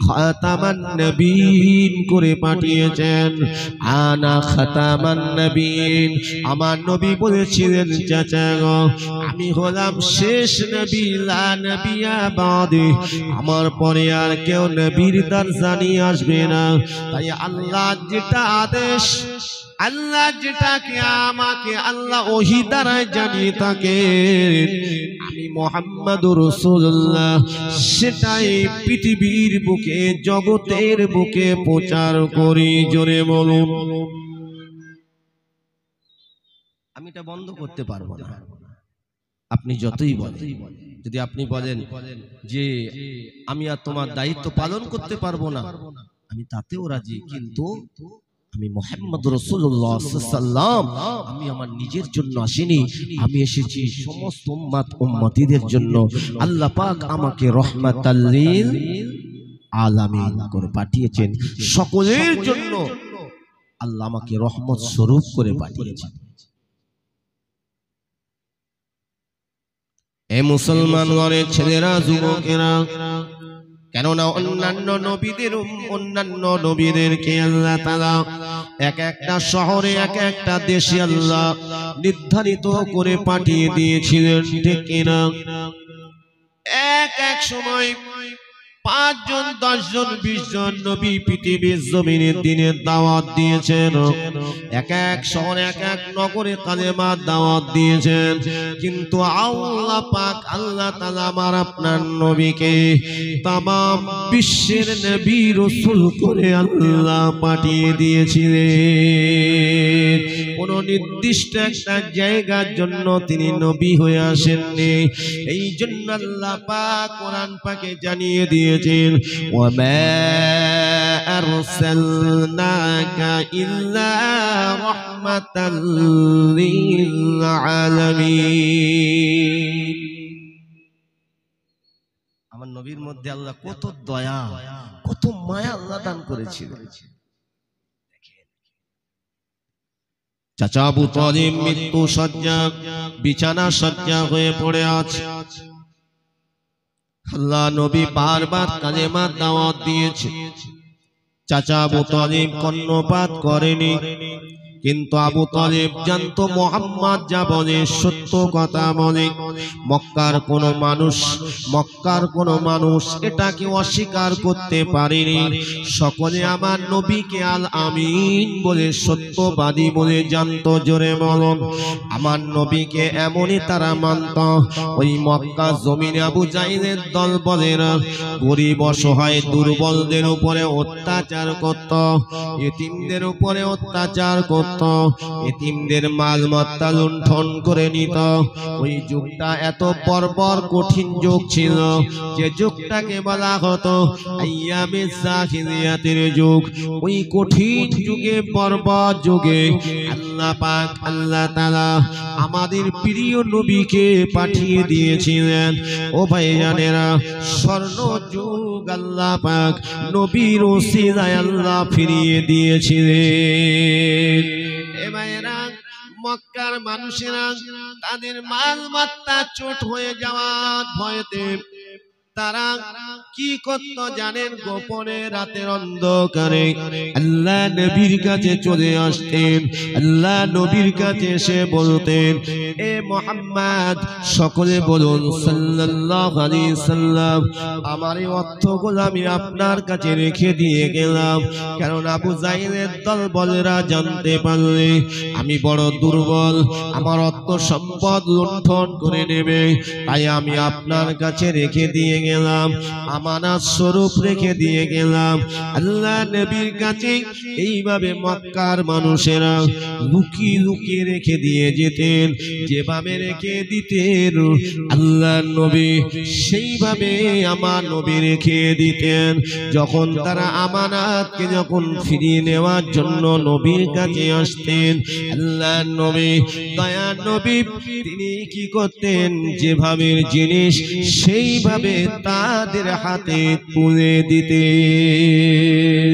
খাতামান নবীন করে পাঠিয়েছেন, আনা খাতামান নবীন। আমার নবী বলেছিলেন, চাচা আমি হলাম শেষ নবী, লা নবিয়া বাদে, আমার পরে আর কেউ নবীর দরজা নিয়ে আসবে না। তাই আল্লাহ যেটা আদেশ, আল্লাহ যেটাকে আমাকে আল্লাহ ওহী দ্বারা জানিয়ে থাকে, আমি মুহাম্মদুর রাসূলুল্লাহ সেটাই পৃথিবীর বুকে, জগতের বুকে প্রচার করি। জোরে বলুন। আমি এটা বন্ধ করতে পারবো না, আপনি যতই বলেন। যদি আপনি বলেন যে আমি আর তোমার দায়িত্ব পালন করতে পারবো না, আমি তাতেও রাজি, কিন্তু আমি মুহাম্মদ রাসূলুল্লাহ সাল্লাল্লাহু আলাইহি ওয়াসাল্লাম, আমি আমার নিজের জন্য আসিনি, আমি এসেছি সমস্ত উম্মত উম্মতীদের জন্য। আল্লাহ পাক আমাকে রাহমাতাল লিল আলামিন করে পাঠিয়েছেন, সকলের জন্য আল্লাহ আমাকে রহমত স্বরূপ করে পাঠিয়েছেন। এ মুসলমানগণের ছেলেরা, যুবকেরা, কেননা অন্যান্য নবীদেরকে আল্লাহ তাআলা এক একটা শহরে, এক একটা দেশে আল্লাহ নির্ধারিত করে পাঠিয়ে দিয়েছিলেন, ঠিক কিনা? এক এক সময় 5 জন 10 জন 20 জন নবী পৃথিবীর জমিনের দিনের দাওয়াত দিয়েছেন। এক এক শহরে, এক এক নগরে কালেমার দাওয়াত দিয়েছেন। কিন্তু আল্লাহ পাক, আল্লাহ তাআলা আমার আপনার নবীকে তাম বিশ্বের নবী রাসূল করে আল্লাহ পাঠিয়ে দিয়েছিলেন। কোন নির্দিষ্ট একটা জায়গার জন্য তিনি নবী হয়ে আসেননি। এই জন্য আল্লাহ পাক কোরআন পাকে জানিয়ে দিয়ে وما أرسلناك إلا رحمة للعالمين। আমার নবীর মধ্যে আল্লাহ কত দয়া, কত মায়া আল্লাহ দান করেছিলেন। চাচা আবু তালেব মৃত্যু শয্যা, বিছানা শয্যা হয়ে পড়ে আছে। আল্লাহ নবী বারবার কালেমার দাওয়াত দিয়েছে, চাচা আবু তালেব কর্ণপাত করেনি। কিন্তু আবু তালেব জানতো মুহাম্মদ যা বলে সত্য কথা বলে। মক্কার কোনো মানুষ এটাকে অস্বীকার করতে পারেনি। সকলে আমার নবীকে আল আমিন বলে সত্যবাদী বলে জানতো। জোরে বলুন, আমার নবীকে এমনই তারা মানত। ওই মক্কা জমিনে আবু জাহিলের দল বলেরা গরিব অসহায় দুর্বলদের উপরে অত্যাচার করত, এতিমদের উপরে অত্যাচার করত, এতিমদের মালমাত্তা লুণ্ঠন করে নিত। ওই যুগটা এত বর্বর কঠিন যুগ ছিল যে যুগটাকে বলা হতো আইয়ামে জাহিলিয়াতের যুগ। ওই কঠিন যুগে, বর্বর যুগে আল্লাহ পাক, আল্লাহ তাআলা আমাদের প্রিয় নবীকে পাঠিয়ে দিয়েছিলেন। ও ভাইজানেরা, স্বর্ণ যুগ আল্লাহ পাক নবীর ওসিলায় আল্লাহ ফিরিয়ে দিয়েছিলেন। এ ভাইরা, মক্কার মানুষেরা তাদের মালমাত্তা চোট হয়ে যাওয়ার ভয়তে তারা কি করত জানেন? গোপনে রাতের অন্ধকারে আল্লাহ নবীর কাছে চলে আসতেন। আল্লাহ নবীর কাছে এসে বলতেন, এ মুহাম্মদ, সকলে বলুন সাল্লাল্লাহু আলাইহি সাল্লাম, আমার এই অর্থগুলো আমি আপনার কাছে রেখে দিয়ে গেলাম। কারণ আবু জাহিলের দল বলেরা জানতে পারলে আমি বড় দুর্বল, আমার অর্থ সম্পদ লুণ্ঠন করে নেবে, তাই আমি আপনার কাছে রেখে দিয়ে গেলাম, আমানত স্বরূপ রেখে দিয়ে গেলাম। আল্লাহ নবীর কাছে এইভাবে মক্কার মানুষেরা লুকিয়ে লুকিয়ে রেখে দিয়ে যেতেন। যেভাবে রেখে দিতেন আল্লাহ নবী, সেইভাবে আমার নবী রেখে দিতেন। যখন তারা আমানতকে যখন ফিরিয়ে নেওয়ার জন্য নবীর কাছে আসতেন, আল্লাহ নবী, দয়া নবী, তিনি কি করতেন? যেভাবে জিনিস সেইভাবে তাদের হাতে তুলে দিতেন।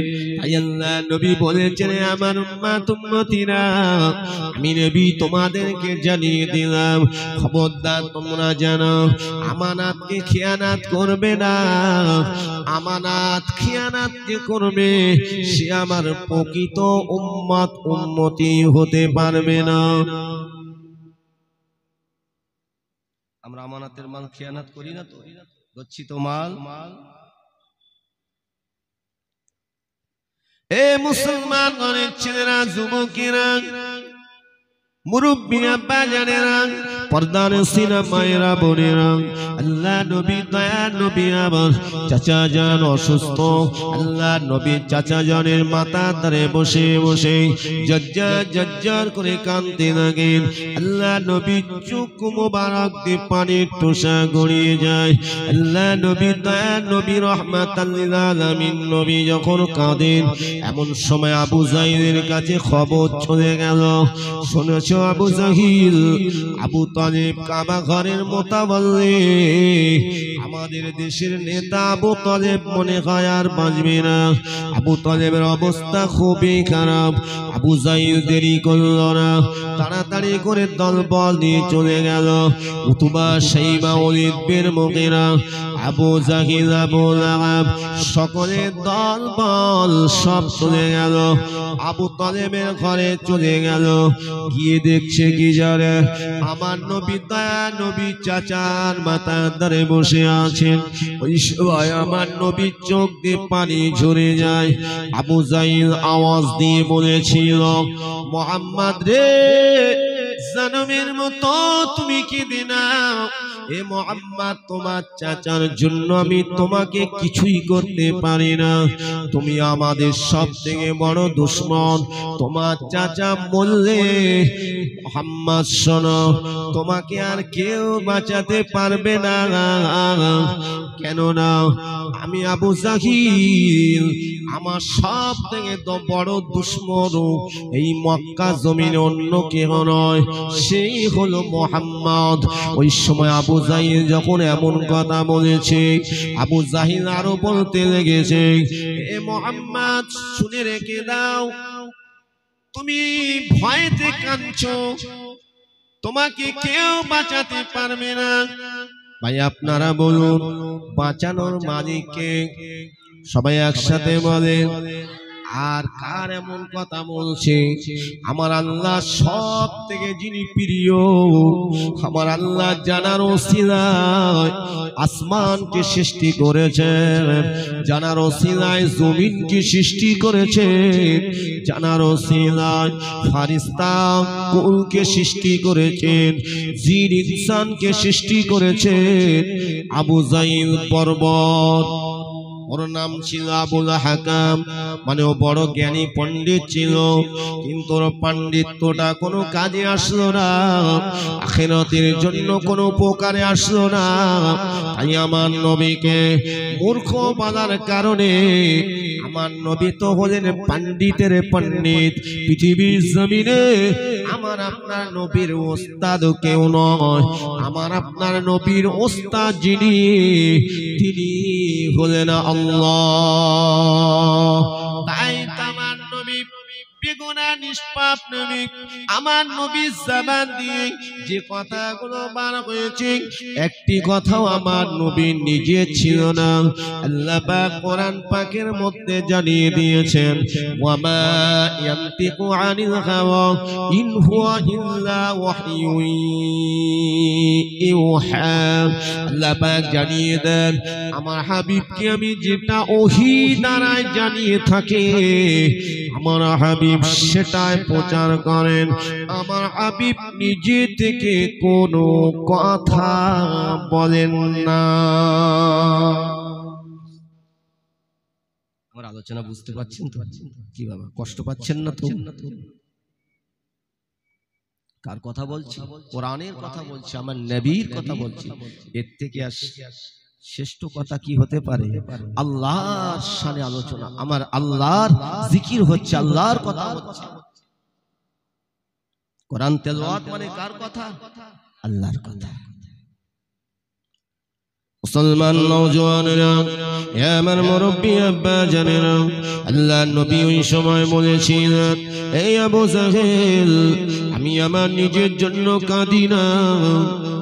আল্লাহ নবী বলেছেন, আমার উম্মত উম্মতিরা, আমি নবী তোমাদেরকে জানিয়ে দিলাম, খবরদার তোমরা জানো আমানতকে খিয়ানত করবে না। আমানত খিয়ানত যে করবে সে আমার প্রকৃত উম্মত উম্মতি হতে পারবে না। আমরা আমানতের মাল খিয়ানত করি না তো, গচ্ছিত মাল। এ মুসলমান গণের ছেলেরা, যুবকেরা, মুরব্বীরা, বাজানেরা, পর্দার সিনা মায়েরা, বোনেরা, আল্লাহ নবী, দয়া নবী আমার চাচা জান অসুস্থ। আল্লাহ নবী চাচা জানের মাথার ধারে বসে বসে জজ্জার জজ্জার করে কাঁদতে লাগেন। আল্লাহ নবী চোখ মুবারক দিয়ে পানির টোসা গড়িয়ে যায়। আল্লাহ নবী, দয়া নবী, রহমাতাল লিল আলামিন নবী যখন কাঁদেন, এমন সময় আবু জাহিলের কাছে খবর চলে গেল। শুনেছ আবু জাহিল, আবু তালেব কাবা ঘরের মোতাবল্লি, আমাদের দেশের নেতা আবু তালেব মনে হয় আর বাঁচবে না। আবু তালেবের অবস্থা খুবই খারাপ। আবু জাহিল দেরি করল না, তাড়াতাড়ি করে দলবল নিয়ে চলে গেল। উতবা, শাইবা, ওয়ালিদ বিন মুগীরা, আবু জাহিল, আবু লাহাব, সকলের দলবল সব চলে গেল। আবু তালেবের ঘরে চলে গেল। গিয়ে দেখছে কি জানে? আমার নবী, দয়া নবী চাচার মাথার ধারে বসে আছেন। ওই সময় আমার নবীর চোখ দিয়ে পানি ঝরে যায়। আবু জাহিল আওয়াজ দিয়ে বলেছিল, মুহাম্মদ রে, জনমের মতো তুমি কেঁদে নাও। এ মুহাম্মদ, তোমার চাচার জন্য আমি তোমাকে কিছুই করতে পারি না। তুমি আমাদের সব থেকে বড় দুশমন। তোমার চাচা বললে, মুহাম্মদ শোনো, তোমাকে আর কেউ বাঁচাতে পারবে না। কেননা আমি আবু জাহিল, আমার সব থেকে বড় দুশমন এই মক্কা জমিনে অন্য কেউ নয়, সেই হলো মুহাম্মদ। ওই সময় আবু জাহিল যখন এমন কথা বলেছে, আবু জাহিল আরো বলতে লেগেছে, এ মুহাম্মদ, শুনে রেখে দাও, তুমি ভয়তে কাঁদছো, তোমাকে কেউ বাঁচাতে পারবে না। ভাই আপনারা বলুন, বাঁচানোর মালিক কে? সবাই একসাথে বলেন, আর কার এমন কথা বলছে? আমার আল্লাহ সব থেকে যিনি প্রিয়, আমার আল্লাহ জানার ওসিলায় আসমানকে সৃষ্টি করেছেন, জানার ওসিলায় জমিনকে সৃষ্টি করেছেন, জানার ওসিলায় ফারিস্তা কুলকে সৃষ্টি করেছেন, জিন ইনসানকে সৃষ্টি করেছেন। আবু জাইল পর্বত, ওর নাম ছিল আবুল হাকাম, মানে ও বড় জ্ঞানী পণ্ডিত ছিল, কিন্তু ওর পাণ্ডিত্যটা কোনো কাজে আসলো না, আখিরাতের জন্য কোনো উপকারে আসলো না। তাই আমার নবীকে মূর্খ বানার কারণে, আমার নবী তো হলেন পণ্ডিতের পণ্ডিত, পৃথিবীর জমিনে আমার আপনার নবীর ওস্তাদ কেউ নয়। আমার আপনার নবীর ওস্তাদ যিনি, তিনি হলেন আল্লাহ। তাই আমার নবী বেগুনাহ নিষ্পাপ নবী, আমার নবীর জবান দিয়ে যে কথাগুলো বার হয়েছে একটি কথাও আমার নবী নিজে ছিল না। আল্লাহ পাক কোরআন পাকের মধ্যে জানিয়ে দিয়েছেন, ওয়া মা ইয়ানতিকু আনিল হাওয়া ইন হুয়া ইল্লা ওয়াহয়ুন ইউহা। আল্লাহ পাক জানিয়ে দেন, আমার হাবিবকে আমি যেটা ওহী দ্বারা জানিয়ে থাকি, আমার হাবিব সেটাই প্রচার করেন। আমার হাবিব নিজে থেকে কোনো কথা বলেন না। আমার আলোচনা বুঝতে পারছেন তো? কি বাবা কষ্ট পাচ্ছেন না তো? কার কথা বলছি? কোরআনের কথা বলছি, আমার নবীর কথা বলছি। এর থেকে শ্রেষ্ঠ কথা কি হতে পারে? আল্লাহর শানে আলোচনা, আমার আল্লাহর জিকির হচ্ছে, আল্লাহর কথা হচ্ছে। কোরআন তেলাওয়াত মানে কার কথা? আল্লাহর কথা। মুসলমান নওজওয়ানেরা, আমার মুরব্বি আব্বা জানেরা, আল্লাহর নবী ওই সময় বলেছিলেন, এই আবু জাহেল, আমি আমার নিজের জন্য কাঁদি না,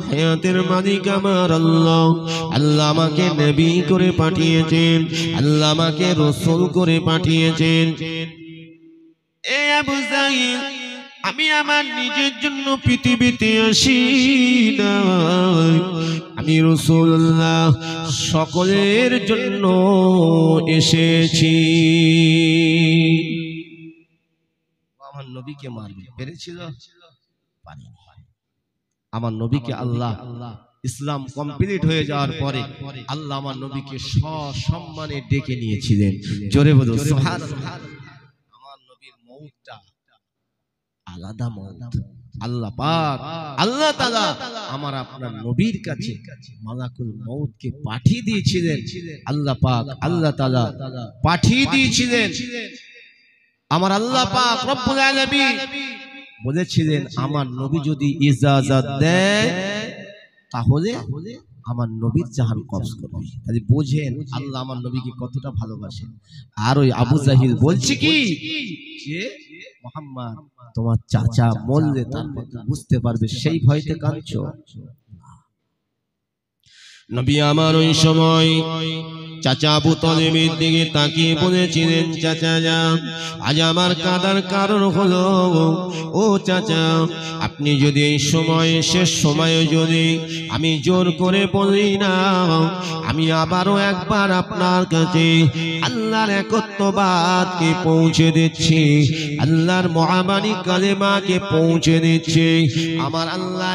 হায়াতের মালিক আমার আল্লাহ। আল্লাহ আমাকে নবী করে পাঠিয়েছেন, আল্লাহ আমাকে রাসূল করে পাঠিয়েছেন। এই আবু জাহেল, আমি আমার নিজের জন্য পৃথিবীতে আসি না, আমি রাসূলুল্লাহ সকলের জন্য এসেছি। আমার নবীকে মারবে পেরেছিল? পারেনি। আমার নবীকে আল্লাহ, ইসলাম কমপ্লিট হয়ে যাওয়ার পরে আল্লাহ আমার নবীকে সসম্মানে ডেকে নিয়েছিলেন। জোরে বলো সুবহানাল্লাহ। আমার নবীর মওতটা আলাদা মওত। আল্লাহ পাক, আল্লাহ তাআলা আমার আপনার নবীর কাছে মালাকুল মওতকে পাঠিয়ে দিয়েছিলেন। আল্লাহ পাক, আল্লাহ তাআলা পাঠিয়ে দিয়েছিলেন। আমার আল্লাহ পাক রব্বুল আলামিন বলেছিলেন, আমার নবী যদি ইজাজত দেয় তাহলে আমার নবীর জাহান কবজ করবে। তাহলে বোঝেন আল্লাহ আমার নবীকে কতটা ভালোবাসেন। আর ওই আবু জাহিল বলছে কি, যে মুহাম্মদ তোমার চাচা মরলে তারপর বুঝতে পারবে, সেই ভয়তে কাঁদছো। নবী আমার ওই সময় চাচা আবু তালেবের দিকে তাকিয়ে বলেছিলেন, চাচা যান, আজ আমার কাঁদার কারণ হলো, ও চাচা আপনি যদি এই সময়, শেষ সময়ে যদি আমি জোর করে বলি না, আমি আবারও একবার আপনার কাছে আল্লাহর একত্ববাদকে পৌঁছে দিচ্ছি, আল্লাহর মহাবাণী কালেমাকে পৌঁছে দিচ্ছি। আমার আল্লাহ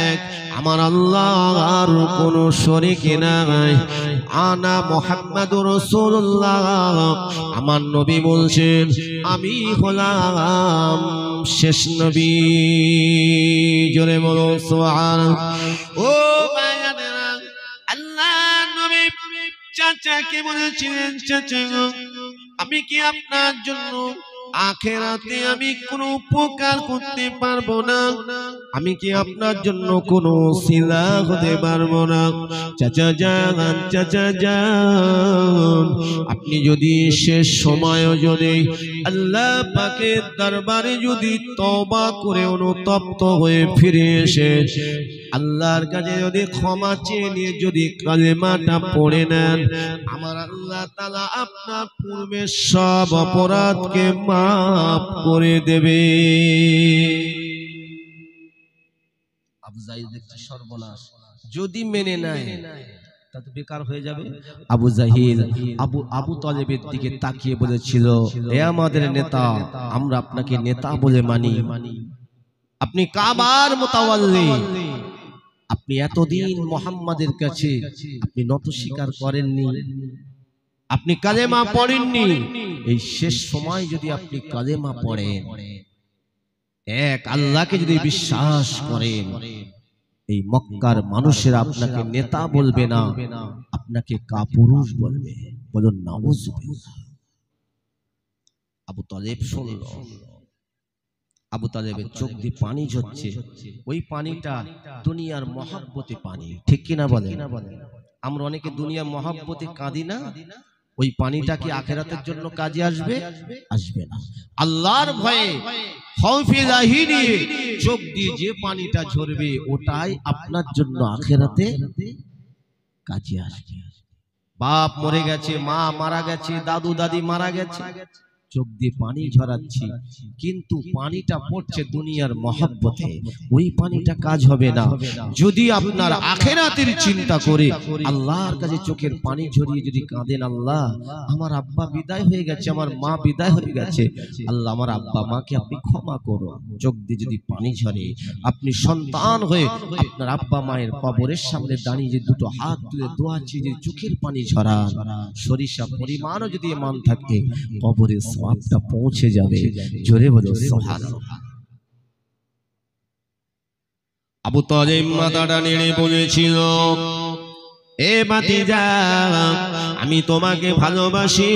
এক, আমার আল্লাহর কোনো শরীক নাই, আনা মুহাম্মাদুর রাসূলুল্লাহ। আমার নবী বলছেন, আমি হলাম শেষ নবী। জোরে বলো সুবহানাল্লাহ। ও ভাইয়ারা, আল্লাহ নবী চাচাকে বলেছিলেন, চাচা আমি কি আপনার জন্য আখিরাতে আমি কোনো উপকার করতে পারবো না? আমি কি আপনার জন্য কোনো সিলা হতে পারবো না? চাচা যান, চাচা যান, আপনি যদি শেষ সময় যদি আল্লাহ পাকের দরবারে যদি তওবা করে অনুতপ্ত হয়ে ফিরে এসে আল্লাহর কাছে যদি ক্ষমা চেয়ে নিয়ে যদি কালেমাটা পড়ে নেন, আমার আল্লাহ তাআলা আপনার পূর্বের সব অপরাধকে মাফ করে দেবে। আবু জাহিল দেখছে সর্বনাশ, যদি মেনে নেয় তা তো বেকার হয়ে যাবে। আবু জাহিল আবু তালেবের দিকে তাকিয়ে বলেছিল, হে আমাদের নেতা, আমরা আপনাকে নেতা বলে মানি, আপনি কাবার মুতাওয়াল্লি, আপনি এতদিন মুহাম্মাদের কাছে আপনি নত স্বীকার করেননি, আপনি কালেমা পড়েননি, এই শেষ সময় যদি আপনি কালেমা পড়েন, এক আল্লাহকে যদি বিশ্বাস করেন, এই মক্কার মানুষেরা আপনাকে নেতা বলবে না, আপনাকে কাপুরুষ বলবে। বলুন নাউযুবিল্লাহ। আবু তালেব শুনল, আবু তালেবের চোখ দিয়ে পানি ঝরছে। ওই পানিটা দুনিয়ার মহাব্বতে পানি, ঠিক কিনা বলেন? আমরা অনেকে দুনিয়ার মহাব্বতে কাঁদি না, ওই পানিটা কি আখিরাতের জন্য কাজে আসবে? আসবে না। আল্লাহর ভয়ে খৌফে ইলাহি নিয়ে চোখ দিয়ে যে পানিটা ঝরবে, ওটাই আপনার জন্য আখিরাতে কাজে আসবে। বাপ মরে গেছে, মা মারা গেছে, দাদু দাদি মারা গেছে, চোখ দিয়ে পানি ঝরাচ্ছি, কিন্তু পানিটা পড়ছে দুনিয়ার মহব্বতে, ওই পানিটা কাজ হবে না। যদি আপনার আখিরাতের চিন্তা করে আল্লাহর কাছে চোখের পানি ঝরিয়ে যদি কাঁদেন, আল্লাহ আমার আব্বা বিদায় হয়ে গেছে, আমার মা বিদায় হয়ে গেছে, আল্লাহ আমার আব্বা মাকে আপনি ক্ষমা করো, চোখ দিয়ে যদি পানি ঝরে, আপনি সন্তান হয়ে আপনার আব্বা মায়ের কবরের সামনে দাঁড়িয়ে যে দুটো হাত তুলে দোয়া চেয়ে যে চোখের পানি ঝরান, সরিষা পরিমাণও যদি ঈমান থাকে, কবরে সওয়াবটা পৌঁছে যাবে। জোরে বলো সুবহানাল্লাহ। আবু তালেব মাথাটা নেড়ে বলেছিল, এ ভাতিজা, আমি তোমাকে ভালোবাসি,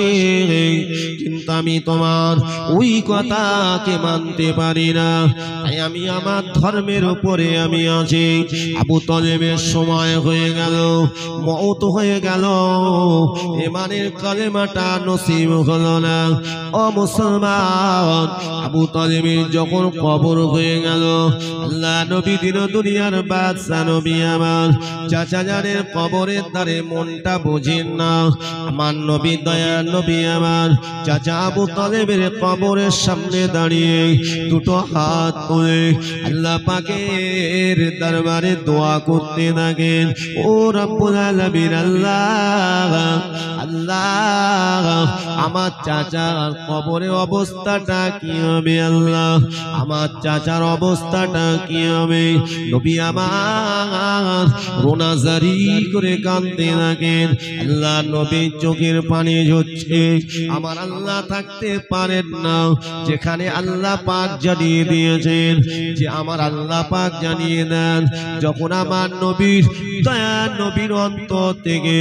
কিন্তু আমি তোমার ওই কথাকে মানতে পারি না, তাই আমি আমার ধর্মের উপরে আমি আছি। আবু তালেবের সময় হয়ে গেল, মওত হয়ে গেল, ঈমানের কালেমাটা নসিব হলো না। ও মুসলমান, আবু তালেবের যখন কবর হয়ে গেল, আল্লাহ নবী দিন দুনিয়ার বাদশা নবী আমার চাচা জানের কবরের ধারে মনটা বুঝেন না। আমার নবী দয়ার নবী আমার চাচা আবু তালেবের কবরের সামনে দাঁড়িয়ে দুটো হাত তুলে আল্লাহ পাকের দরবারে দোয়া করতে থাকেন, ও রব্বুল আলামিন, আল্লাহ আল্লাহ আমার চাচার কবরের অবস্থাটা কি হবে, আল্লাহ আমার চাচার অবস্থাটা কি হবে। নবী আমার রোনাজারি করে কাঁদতে থাকেন, আল্লাহ নবী চোখের পানি ঝরছে। আমার আল্লাহ থাকতে পারেন না, যেখানে আল্লাহ পাক জানিয়ে দিয়েছেন, যে আমার আল্লাহ পাক জানিয়ে দেন, যখন আমার নবীর দয়ার নবীর অন্তর থেকে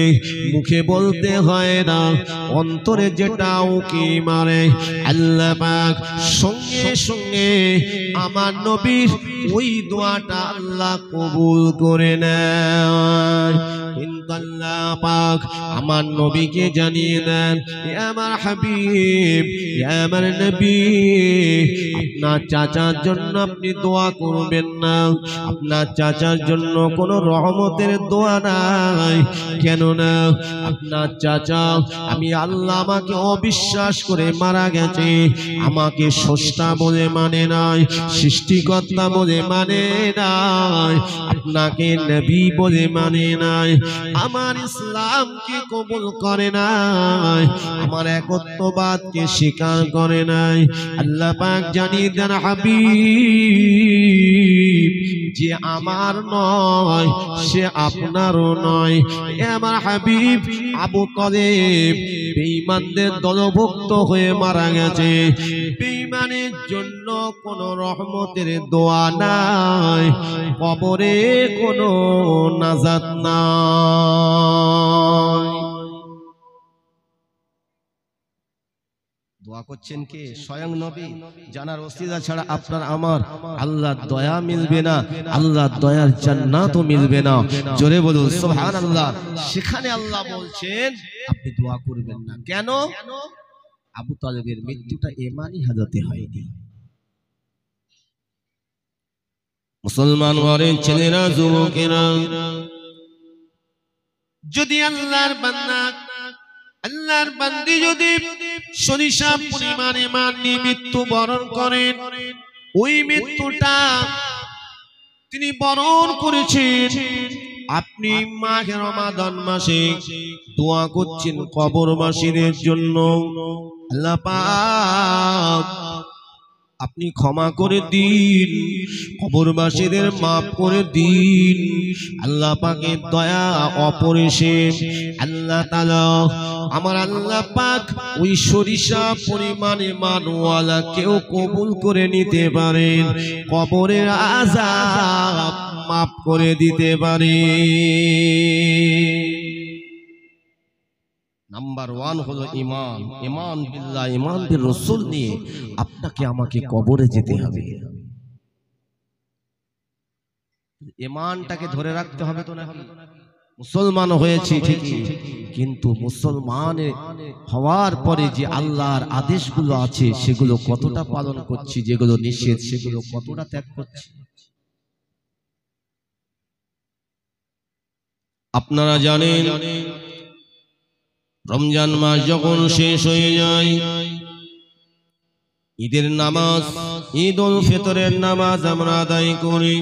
মুখে বলতে হয় না, অন্তরে যেটা উকি মারে, আল্লাহ পাক সঙ্গে সঙ্গে আমার নবীর ওই দোয়াটা আল্লাহ কবুল করে নেয়। কিন্তু আল্লাহ পাক আমার নবীকে জানিয়ে দেন, হে আমার হাবিব, হে আমার নবী, আপনার চাচার জন্য আপনি দোয়া করবেন না, আপনার চাচার জন্য কোনো রহমতের দোয়া নাই। কেন না? আপনার চাচা, আমি আল্লাহ আমাকে অবিশ্বাস করে মারা গেছে, আমাকে স্রষ্টা বলে মানে নাই, সৃষ্টিকর্তা বলে মানে নাই, আপনাকে নবী বলে মানে নাই, আমার ইসলামকে কবুল করে নাই, আমার একত্ববাদকে স্বীকার করে নাই। আল্লাহ পাক জানিয়ে দেন, হাবিব, যে আমার নয় সে আপনারও নয়। আমার হাবিব আবু তালেব বেঈমানদের দলভুক্ত হয়ে মারা গেছে, বেঈমানের জন্য কোনো রহমতের দোয়া নাই, কবরে কোনো নাজাত নাই। দোয়া করছেন কে? স্বয়ং নবী। জানার ওসিলা ছাড়া আপনার আমার আল্লাহর দয়া মিলবে না, আল্লাহর দয়ার জান্নাতও মিলবে না। জোরে বলুন সুবহানাল্লাহ। সেখানে আল্লাহ বলছেন আপনি দোয়া করবেন না। কেন? আবু তালেবের মৃত্যুটা ঈমানি হালতে হয়নি, মুসলমান ঘরের ছেলেরা যুবকেরা, যদি আল্লাহর বান্দা আল্লাহর বান্দি যদি সরিষা পরিমাণে মানি মৃত্যু বরণ করেন, ওই মৃত্যুটা তিনি বরণ করেছেন, আপনি মাহে রমাদান মাসে দোয়া করছেন কবরবাসীদের জন্য, আল্লাহ পাক আপনি ক্ষমা করে দিন, কবরবাসীদের মাফ করে দিন। আল্লাহ পাকের দয়া অপরিসীম। আল্লাহ তাআলা আমার আল্লাহ পাক ওই সরিষা পরিমাণে মানওয়ালা কেউ কবুল করে নিতে পারেন, কবরের আযাব মাফ করে দিতে পারে। নাম্বার 1 হলো ঈমান, ঈমান বিল্লাহ, ঈমান বির রাসূল নিয়ে আপনাকে আমাকে কবরে যেতে হবে। ঈমানটাকে ধরে রাখতে হবে তো নাকি? মুসলমান হয়েছি ঠিকই, কিন্তু মুসলমান হওয়ার পরে যে আল্লাহর আদেশগুলো আছে সেগুলো কতটা পালন করছি, যেগুলো নিষেধ সেগুলো কতটা ত্যাগ করছি। আপনারা জানেন রমজান মাস যখন শেষ হয়ে যায়, ঈদের নামাজ, ঈদ উল ফিতরের নামাজ আমরা আদায় করি।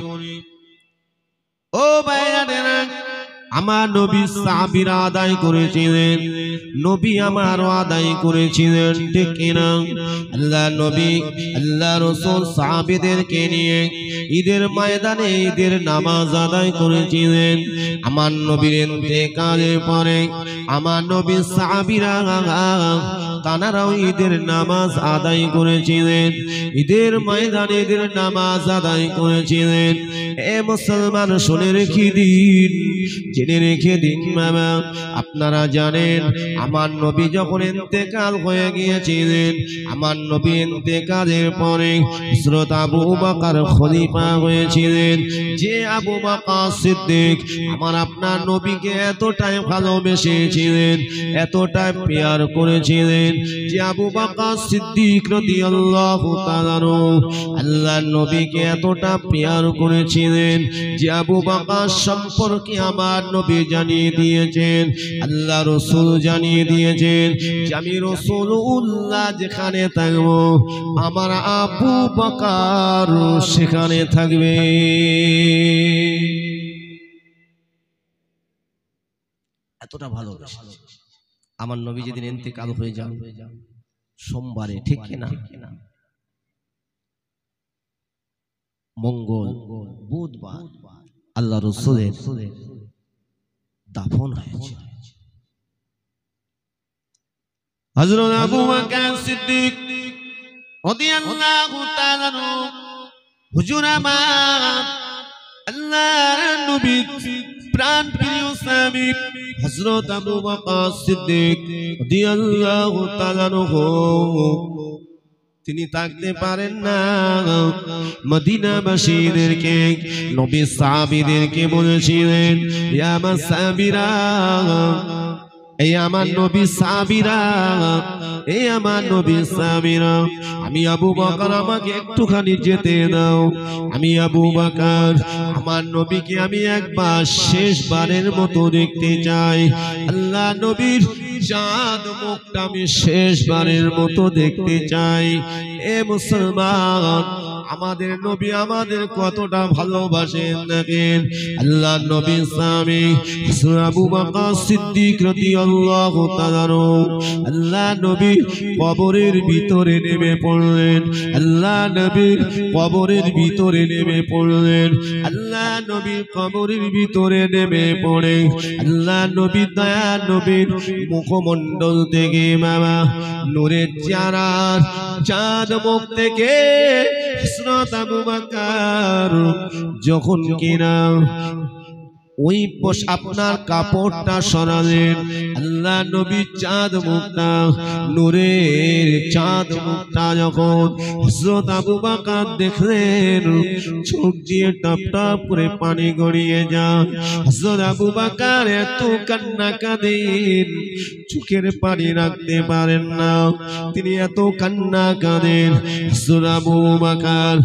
ও ভাইরা, আমার নবী সাহাবীরা আদায় করেছিলেন, নবী আমারও আদায় করেছিলেন, ঠিক কিনা? আল্লাহ নবী আল্লাহ রাসূল সাহাবীদেরকে নিয়ে ঈদের ময়দানে ঈদের নামাজ আদায় করেছিলেন। আমার নবীর ইন্তেকালের পরে আমার নবী সাহাবীরা তানারাও ঈদের নামাজ আদায় করেছিলেন, ঈদের ময়দানে ঈদের নামাজ আদায় করেছিলেন। এ মুসলমান শুনে রেখে দিন, জেনে রেখে দিন বাবা, আপনারা জানেন আমার নবী যখন ইন্তেকাল হয়ে গিয়েছিলেন, আমার নবী ইন্তেকালের পরে হযরত আবু বকর খলিফা হয়েছিলেন। যে আবু বকর সিদ্দিক আমার আপনার নবীকে এতটাই ভালোবেসেছিলেন, এতটাই প্যার করেছিলেন, যে আবু বকর সিদ্দিক রাদিয়াল্লাহু তাআলা আল্লাহর নবীকে এতটা প্যার করেছিলেন যে আবু বকর সম্পর্কে আমার নবী জানিয়ে দিয়েছেন, আল্লাহ রাসূল জানিয়ে দিয়েছেন যে আমি রাসূলুল্লাহ যেখানে থাকব আমার আবু বকর সেখানে থাকবে। এতটা ভালোবাসা। আমার নবী যেদিন ইন্তেকাল হয়ে যান সোমবারে, ঠিক কিনা, মঙ্গল বুধবার আল্লাহ রাসূলের দাফন হয়েছে। হযরত আবু বকর সিদ্দিক রাদিয়াল্লাহু তাআলা হুজুর আমার আল্লাহর নবী প্রাণ প্রিয় সাহাবী হযরত আবু বকর সিদ্দিক রাদিয়াল্লাহু তাআলা তিনি থাকতে পারেন না, মদিনাবাসীদেরকে নবী সাহাবীদেরকে বলেছিলেন, ইয়া আমার সাহাবীরা, এই আমার নবী সাহাবীরা, এই আমার নবী সাহাবীরা, আমি আবু বকর আমাকে একটুখানি যেতে দাও। আমি আবু বকর আমার নবীকে আমি একবার শেষবারের মতো দেখতে চাই। আল্লাহ নবীর চাঁদ মুখটা আমি শেষবারের মতো দেখতে চাই। এ মুসলমান, আমাদের নবী আমাদের কতটা ভালোবাসেন দেখেন। আল্লাহ নবী সাহাবী আবু বকর সিদ্দিক রাদিয়াল্লাহু তাআলা আল্লাহ নবী কবরের ভিতরে নেমে পড়লেন, আল্লাহ নবী কবরের ভিতরে নেমে পড়লেন, আল্লাহ নবী কবরের ভিতরে নেমে পড়ে আল্লাহ নবী দয়া নবীর মুখমণ্ডল থেকে বাবা নূরের চারার চাঁদ মুখ থেকে হযরত আবু বকর যখন কিনা ওই আপনার কাপড়টা সরালেন, আল্লাহ নবী চাঁদ মুখটা, নূরের চাঁদ মুখটা যখন হযরত আবু বকর দেখলেন, চোখ দিয়ে টপ টপ করে পানি গড়িয়ে যায়। হযরত আবু বকর এত কান্না কাঁদেন, চোখের পানি রাখতে পারেন না, তিনি এত কান্না কাঁদেন। হযরত আবু বকর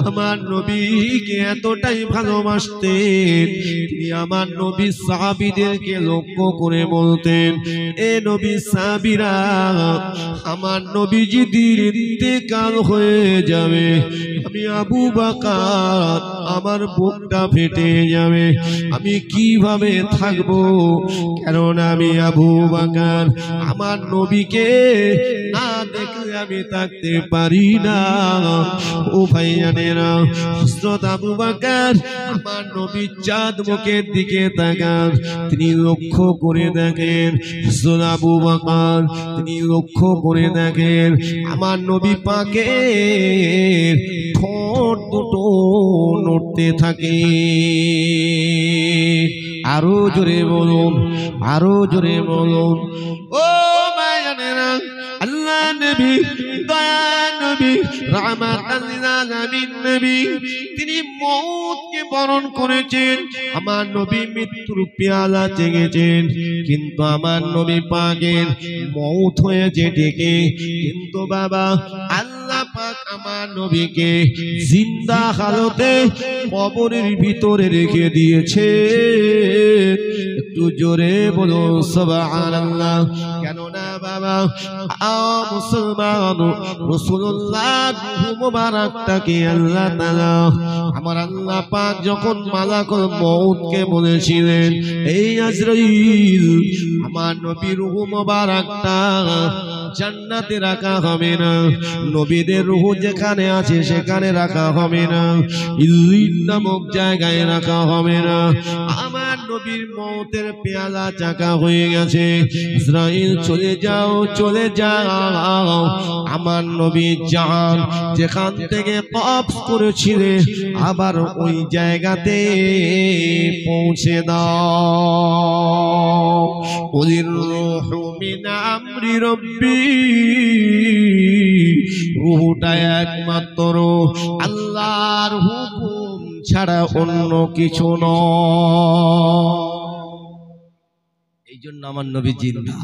আমার নবীকে এতটাই ভালোবাসতেন, তিনি আমার নবী সাহাবীদেরকে লক্ষ্য করে বলতেন, এ নবী সাহাবীরা, আমার নবীজি দিন ইন্তেকাল হয়ে যাবে, আমি আবু বকর আমার বুকটা ফেটে যাবে, আমি কিভাবে থাকবো, কারণ আমি আবু বকর আমার নবীকে না দেখলে আমি থাকতে পারি না। ও ভাইয়ানেরা, হযরত আবু বকর আমার নবী চাঁদ মুখের দিকে তাকান, তিনি লক্ষ্য করে দেখেন, হযরত আবু বকর তিনি লক্ষ্য করে দেখেন আমার নবী পাকের ঠোঁট দুটো নড়তে থাকে। আরো জোরে বলুন, আরো জোরে বলুন। ও ভাইয়ানেরা, আল্লাহ নবী, দয়া নবী, রাহমাতাল লিল আলামিন নবী, তিনি মওতকে বরণ করেছেন, আমার নবী মৃত্যুর পেয়ালা চেয়েছেন, কিন্তু আমার নবী পাকের মওত হয়েছে ঠিকই, কিন্তু বাবা আল্লাহ পাক আমার নবীকে জিন্দা হালতে কবরের ভিতরে রেখে দিয়েছে। একটু জোরে বলো সুবহানাল্লাহ। কেননা বাবা মুসলমান, রাসূলুল্লাহ মুবারকটাকে আল্লাহ তাআলা আমার আল্লাহ পাক যখন মালাকুল মউতকে বলেছিলেন, এই আজরাইল আমার নবীর রূহ মুবারকটা জান্নাতে রাখা হবে না, নবীদের রূহ যেখানে আছে সেখানে রাখা হবে না, ইল্লিন নামক জায়গায় রাখা হবে না। আমার নবীর মওতের পেয়ালা চাকা হয়ে গেছে, ইসরাইল চলে যাও, চলে যাও, আমার নবী জান যেখান থেকে কবজ করেছিলেন আবার ওই জায়গাতে পৌঁছে দাও। কুলির রূহু মিন আমরি রব্বি, রূহটা একমাত্র আল্লাহর হুকুম ছাড়া অন্য কিছু নয়। এই জন্য আমার নবী জিন্দা।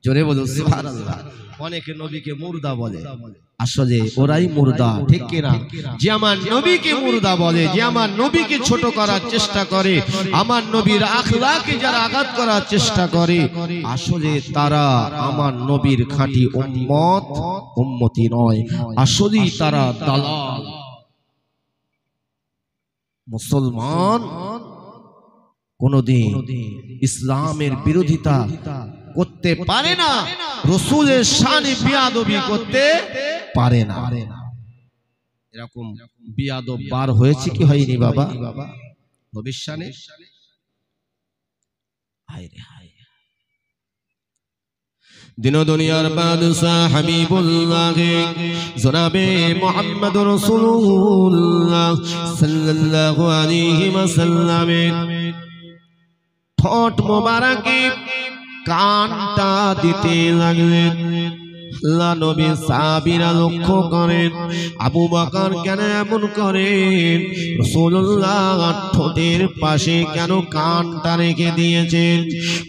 জোরে বলুন সুবহানাল্লাহ। অনেকে নবীকে মুর্দা বলে, আসলে ওরাই মুর্দা, ঠিক কিনা? যে আমার নবীকে মুর্দা বলে, যে আমার নবীকে ছোট করার চেষ্টা করে, আমার নবীর আখলাকে যারা আঘাত করার চেষ্টা করে, আসলে তারা আমার নবীর খাঁটি উম্মত, উম্মতি নয়, আসলেই তারা দালাল। মুসলমান কোনদিন ইসলামের বিরোধিতা করতে পারে না, রাসূলের শানে বিয়াদবি করতে পারে না। এরকম বিয়াদব বার হয়েছে কি হয়নি বাবা নবীর শানে? হায় রে হায়। দিন দুনিয়ার বাদশা হাবিবুল্লাহ জনাবে মুহাম্মদুর রাসূলুল্লাহ সাল্লাল্লাহু আলাইহি ওয়াসাল্লামের ঠোঁট মোবারকে কানটা দিতে লাগলেন। আল্লাহ নবী সাহাবীরা লক্ষ্য করেন, আবু বকর কেন এমন করেন, রাসূলুল্লাহ ঠোঁটের পাশে কেন কানটা রেখে দিয়েছেন।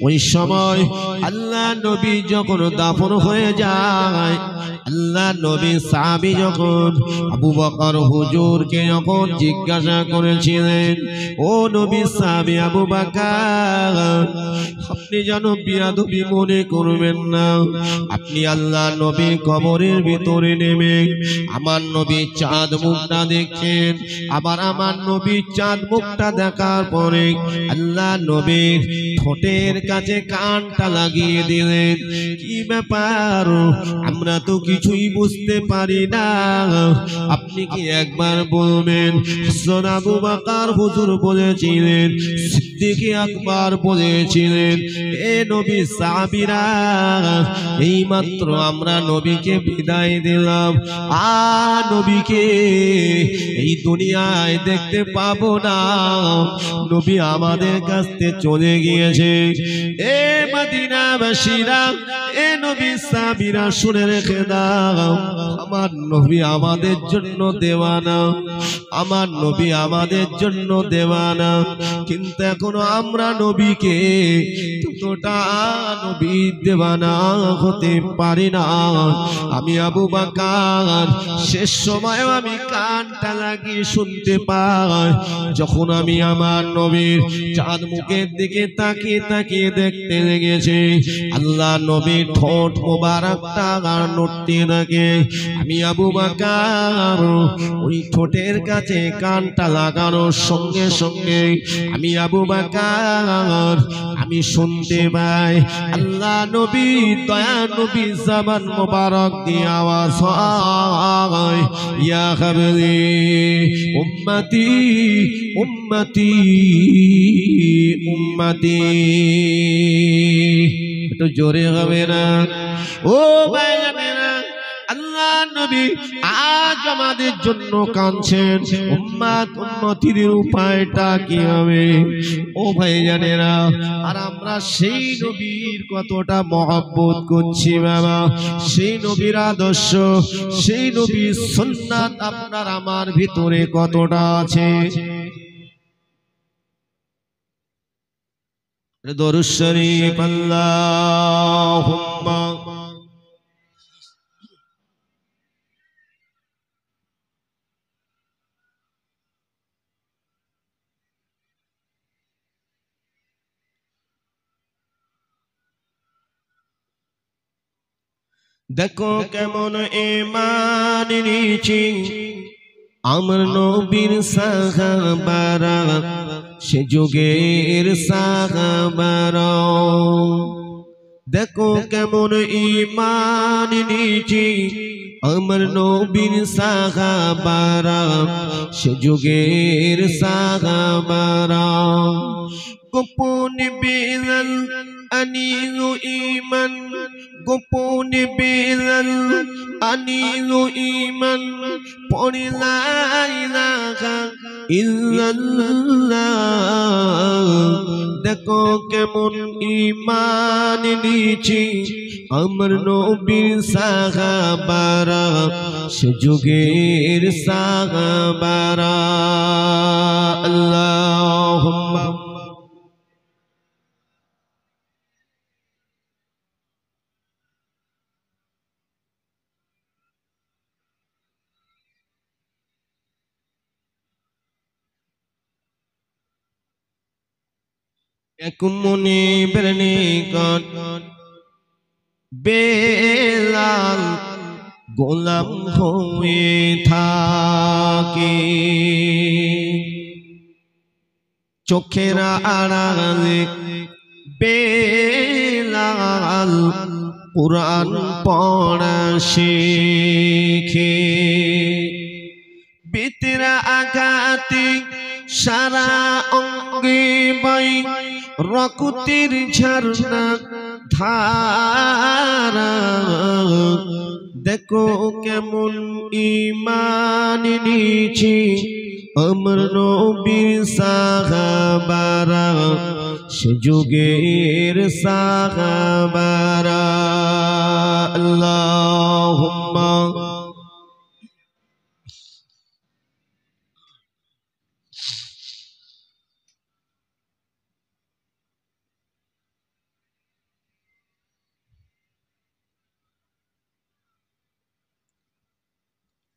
ওই সময় আল্লাহ নবী যখন দাফন হয়ে যায়, আল্লাহ নবী সাহাবী যখন আবু বকর হুজুরকে যখন জিজ্ঞাসা করেছিলেন, ও নবী সাহাবী আবু বকর, আপনি যেন বিয়াদবি মনে করবেন না, আপনি আল্লাহ নবী কবরের ভিতরে নেমে আমার নবী চাঁদ মুখটা দেখেন, আবার আমার নবী চাঁদ মুখটা দেখার পরে আল্লাহ নবীর ঠোঁটের কাছে কানটা লাগিয়ে দিলেন। কি ব্যাপার, আমরা তো কিছুই বুঝতে পারি না, আপনি কি একবার বলবেন? হযরত আবু বকর হুজুর বলেছিলেন, সিদ্দিক আকবর বলেছিলেন, এ নবী সাহাবীরা, এই মাত্র আমরা আমরা নবীকে বিদায় দিলাম, আর নবীকে এই দুনিয়ায় দেখতে পাবো না, নবী আমাদের কাছ থেকে চলে গিয়েছে। এ মদিনাবাসীরা, এ নবী সাহাবীরা শুনে রেখে দাও, আমার নবী আমাদের জন্য দেওয়ানা, আমার নবী আমাদের জন্য দেওয়ানা, কিন্তু এখনো আমরা নবীকে ততটা নবী দেওয়ানা হতে পারি না। আমি আবু বকর শেষ সময় আমি কানটা লাগিয়ে শুনতে পাই, যখন আমি আমার নবীর চাঁদ মুখের দিকে তাকিয়ে তাকিয়ে দেখতে লেগেছি, আল্লাহ নবীর ঠোঁট মোবারকটা নড়তে থাকে। আমি আবু বকর ওই ঠোঁটের কাছে কানটা লাগানোর সঙ্গে সঙ্গে আমি আবু বকর আমি শুনতে পাই আল্লাহ নবী দয়া নবী জবান মোবারক দিয়ে আওয়াজ হয়, ইয়া হাবিবি উম্মতি উম্মতি উম্মতি। একটু জোরে হবে না? ও ভাইরা, আল্লাহ নবী আজ আমাদের জন্য কাঁদছেন, উম্মত উম্মতির উপায়টা কি হবে? ও ভাইজানেরা, আর আমরা সেই নবীর কতটা মহব্বত করছি বাবা, সেই নবীর আদর্শ, সেই নবীর সুন্নাত আপনার আমার ভিতরে কতটা আছে? দরুদ শরীফ আল্লাহুম্মা দেখো কেমন ঈমান এনেছি আমার নবীর সাহাবারা, সে যুগের সাহাবারা। দেখো কেমন ঈমান এনেছি আমার নবীর সাহাবারা, সে যুগের সাহাবারা। গোপন বেলাল আনিল ঈমান, গোপন বেলাল আনিল ঈমান, পড়ে লা ইলাহা ইল্লাল্লাহ। দেখো কেমন ঈমান এনেছি আমার নবীর সাহাবারা, সে যুগের সাহাবারা। আল্লাহুম্মা এক মনে বেরনে কাট বেলাল গোলাম হয়ে থাকে, চোখের আড়ালে বেলাল কুরআন পড়া শেখে। বেতেরা আঘাতে সারা অঙ্গে বাই রক্তের ঝরনা ধারা। দেখো কেমন ঈমান এনেছি আমার নবীর সাহাবারা, সে যুগের সাহাবারা। আল্লাহুম্মা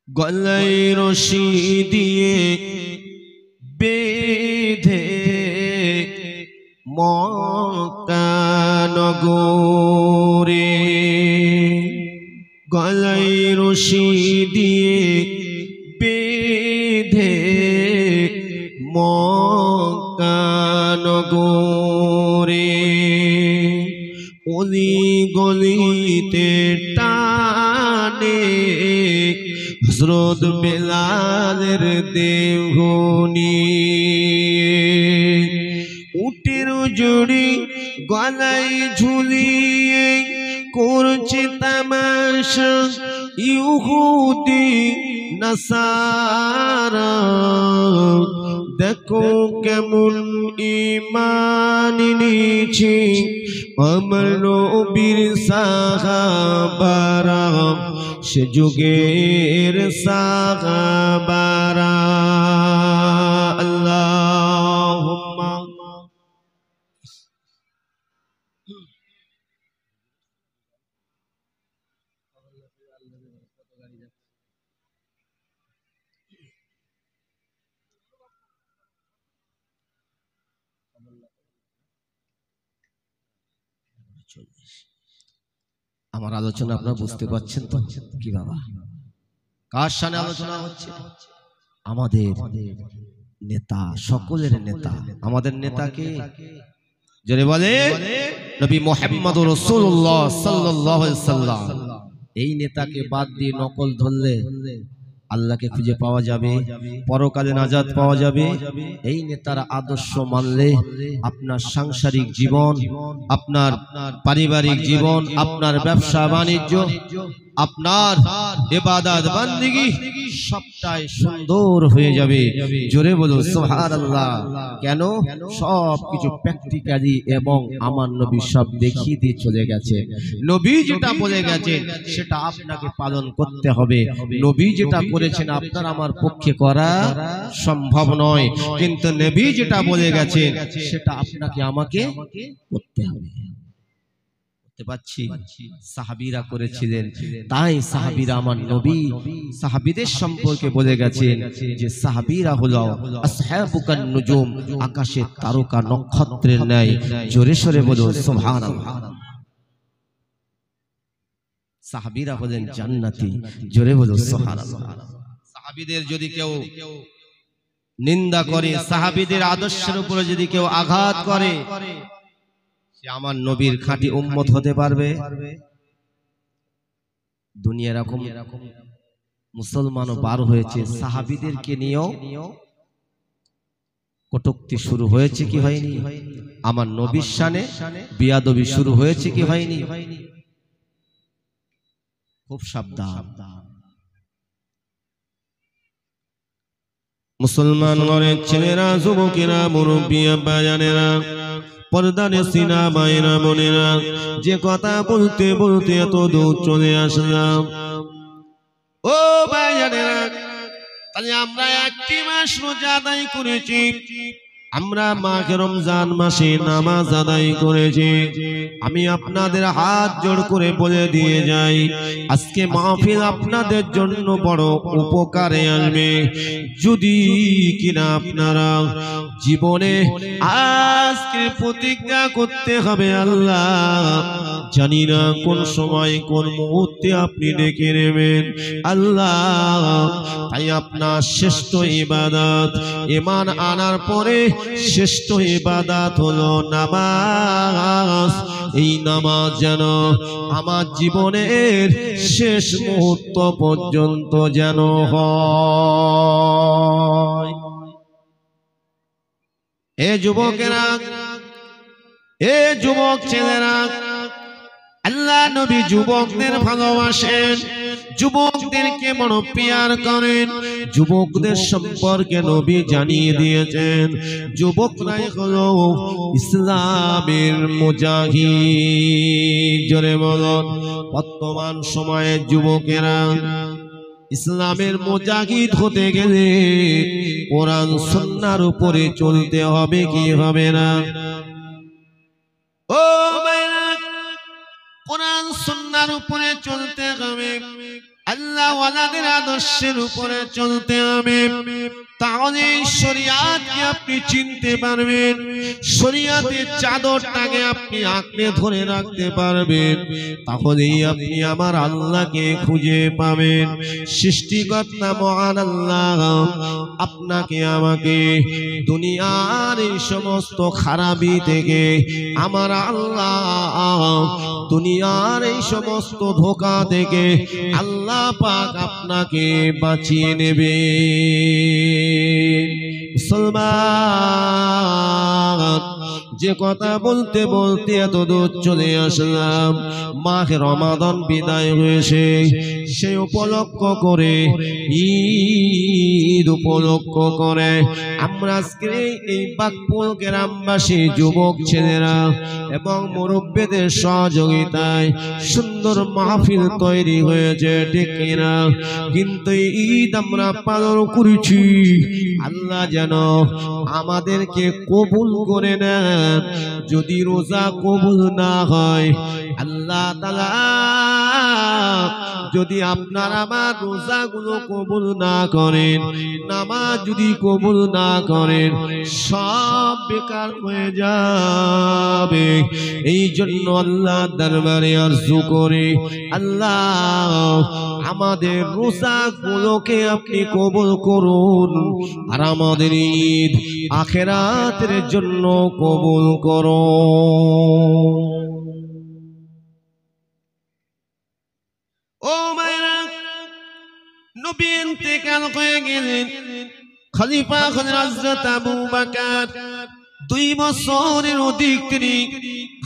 গলায় রশি দিয়ে বেঁধে মক্কা নগরে, গলায় রশি দিয়ে বেঁধে মক্কা নগরে। অলি গলিতে টানে হযরত বেলালের দেহ নিয়ে, উটের জড়ি গলায় ঝুলিয়ে করছে তামাশা ইহুদি নাসারা দেখো কেমন ঈমান এনেছে আমার নবীর সাহাবারা সে যুগের সাহাবারা আল্লাহুম্মা আমার আলোচনা আপনারা বুঝতে পারছেন তো কি বাবা কার সামনে আলোচনা হচ্ছে আমাদের নেতা সকলের নেতা আমাদের নেতাকে জোরে বলে নবী মুহাম্মদ রাসূলুল্লাহ সাল্লাল্লাহু আলাইহি সাল্লাম এই নেতাকে বাদ দিয়ে নকল ধরলে আল্লাহকে খুঁজে পাওয়া যাবে পরকালে নাজাত পাওয়া যাবে এই নেতার আদর্শ মানলে আপনার সাংসারিক জীবন আপনার পারিবারিক জীবন আপনার ব্যবসা বাণিজ্য আপনার ইবাদত বান্দিগি সবটাই সুন্দর হয়ে যাবে জোরে বলুন সুবহানাল্লাহ কেন সব কিছু প্র্যাকটিক্যালি এবং আমার নবী সব দেখিয়ে দিয়ে চলে গেছে নবী যেটা বলে গেছেন সেটা আপনাকে পালন করতে হবে নবী যেটা করেছেন আপনার আমার পক্ষে করা সম্ভব নয় কিন্তু নবী যেটা বলে গেছেন সেটা আপনাকে আমাকে করতে হবে সাহাবীরা করেছিলেন তাই সাহাবীরা আমার নবী সাহাবীদের সম্পর্কে বলে গেছেন যে সাহাবীরা হলো আসহাবুকান নুজুম আকাশের তারকা নক্ষত্রের ন্যায় জোরে সোরে বলুন সুবহানাল্লাহ সাহাবীরা হলেন জান্নাতি জোরে বলুন সুবহানাল্লাহ সাহাবীদের যদি কেউ নিন্দা করে সাহাবীদের আদর্শের উপরে যদি কেউ আঘাত করে সে আমার নবীর খাঁটি উম্মত হতে পারবে দুনিয়া এরকম মুসলমানও বার হয়েছে সাহাবীদেরকে নিয়েও কটূক্তি শুরু হয়েছে কি হয়নি আমার নবীর শানে বিয়াদবি শুরু হয়েছে কি হয়নি খুব সাবধান মুসলমান ঘরের ছেলেরা যুবকেরা মুরব্বী আব্বাজানেরা পর্দারে সিনা মায়েরা বোনেরা যে কথা বলতে বলতে এত দূর চলে আসলাম ও ভাইজানেরা তাহলে আমরা একটি মাস রোজা আদায় করেছি আমরা মাহে রমজান মাসে নামাজ আদায় করেছি আমি আপনাদের হাত জোড় করে বলে দিয়ে যাই আজকে মাহফিল আপনাদের জন্য বড় উপকারে আসবে যদি কিনা আপনারা জীবনে আজকে প্রতিজ্ঞা করতে হবে আল্লাহ জানি না কোন সময় কোন মুহূর্তে আপনি ডেকে নেবেন আল্লাহ তাই আপনার শ্রেষ্ঠ ইবাদত ঈমান আনার পরে শ্রেষ্ঠ ইবাদত হলো নামাজ এই নামাজ যেন আমার জীবনের শেষ মুহূর্ত পর্যন্ত যেন হয় এ যুবকেরা এ যুবক ছেলেরা আল্লাহ নবী যুবকদের ভালোবাসেন যুবকদেরকে বড় প্যার করেন যুবকদের সম্পর্কে নবী জানিয়ে দিয়েছেন যুবকরাই হলো ইসলামের মুজাহিদ জোরে বলুন বর্তমান সময়ে যুবকেরা ইসলামের মুজাহিদ হতে গেলে কোরআন সুন্নাহর উপরে চলতে হবে কি হবে না ও কোরআন সুন্নাহর উপরে চলতে হবে আল্লাহ ওয়ালাদের আদর্শের উপরে চলতে হবে তাহলে শরিয়াতকে আপনি চিনতে পারবেন শরিয়াতের চাদরটাকে আপনি আঁকড়ে ধরে রাখতে পারবেন তাহলেই আপনি আমার আল্লাহকে খুঁজে পাবেন সৃষ্টিকর্তা মহান আল্লাহ আপনাকে আমাকে দুনিয়ার এই সমস্ত খারাপি থেকে আমার আল্লাহ দুনিয়ার এই সমস্ত ধোঁকা থেকে আল্লাহ পাক আপনাকে বাঁচিয়ে নেবে মুসলমান যে কথা বলতে বলতে এত দূর চলে আসলাম, মাহে রমাদান বিদায় হয়েছে, সে উপলক্ষ করে, ঈদ উপলক্ষ করে আমরা আজকে এই বাকপুর গ্রামবাসী যুবক ছেলেরা এবং মুরব্বীদের সহযোগিতায় সুন্দর মাহফিল তৈরি হয়েছে, ঠিক কিনা? কিন্তু ঈদ আমরা পালন করেছি, আল্লাহ যেন আমাদেরকে কবুল করে নেন। যদি রোজা কবুল না হয়, আল্লাহ তাআলা যদি আপনার আমার রোজাগুলো কবুল না করেন, নামাজ যদি কবুল না করেন, সব বেকার হয়ে যাবে। এই জন্য আল্লাহ দরবারে আরজু করে, আল্লাহ আমাদের রোজাগুলোকে আপনি কবুল করুন, আর আমাদের ঈদ আখিরাতের জন্য কবুল করুন। ও মায়েরা, নবী ইন্তেকাল হয়ে গেলেন, খলিফা হলেন হযরত আবু বকর। 2 বছরের অধিক তিনি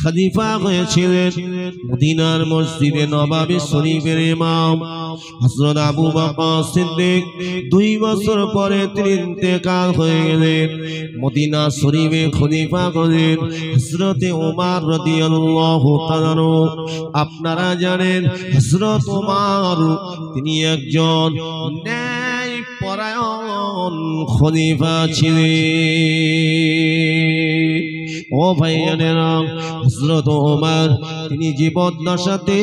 খলিফা হয়েছিলেন। মদিনার মসজিদে নববী শরীফের ইমাম হযরত আবু বকর সিদ্দিক 2 বছর পরে তিনি ইন্তেকাল হয়ে গেলেন। মদিনা শরীফে খলিফা হলেন হযরত ওমর রাদিয়াল্লাহু তাআলা। আপনারা জানেন হযরত ওমর তিনি একজন ন্যায় পরায়ণ খলিফা ছিলেন। ও ভাইয়েরা, হযরত ওমর তিনি জীবদ্দশাতে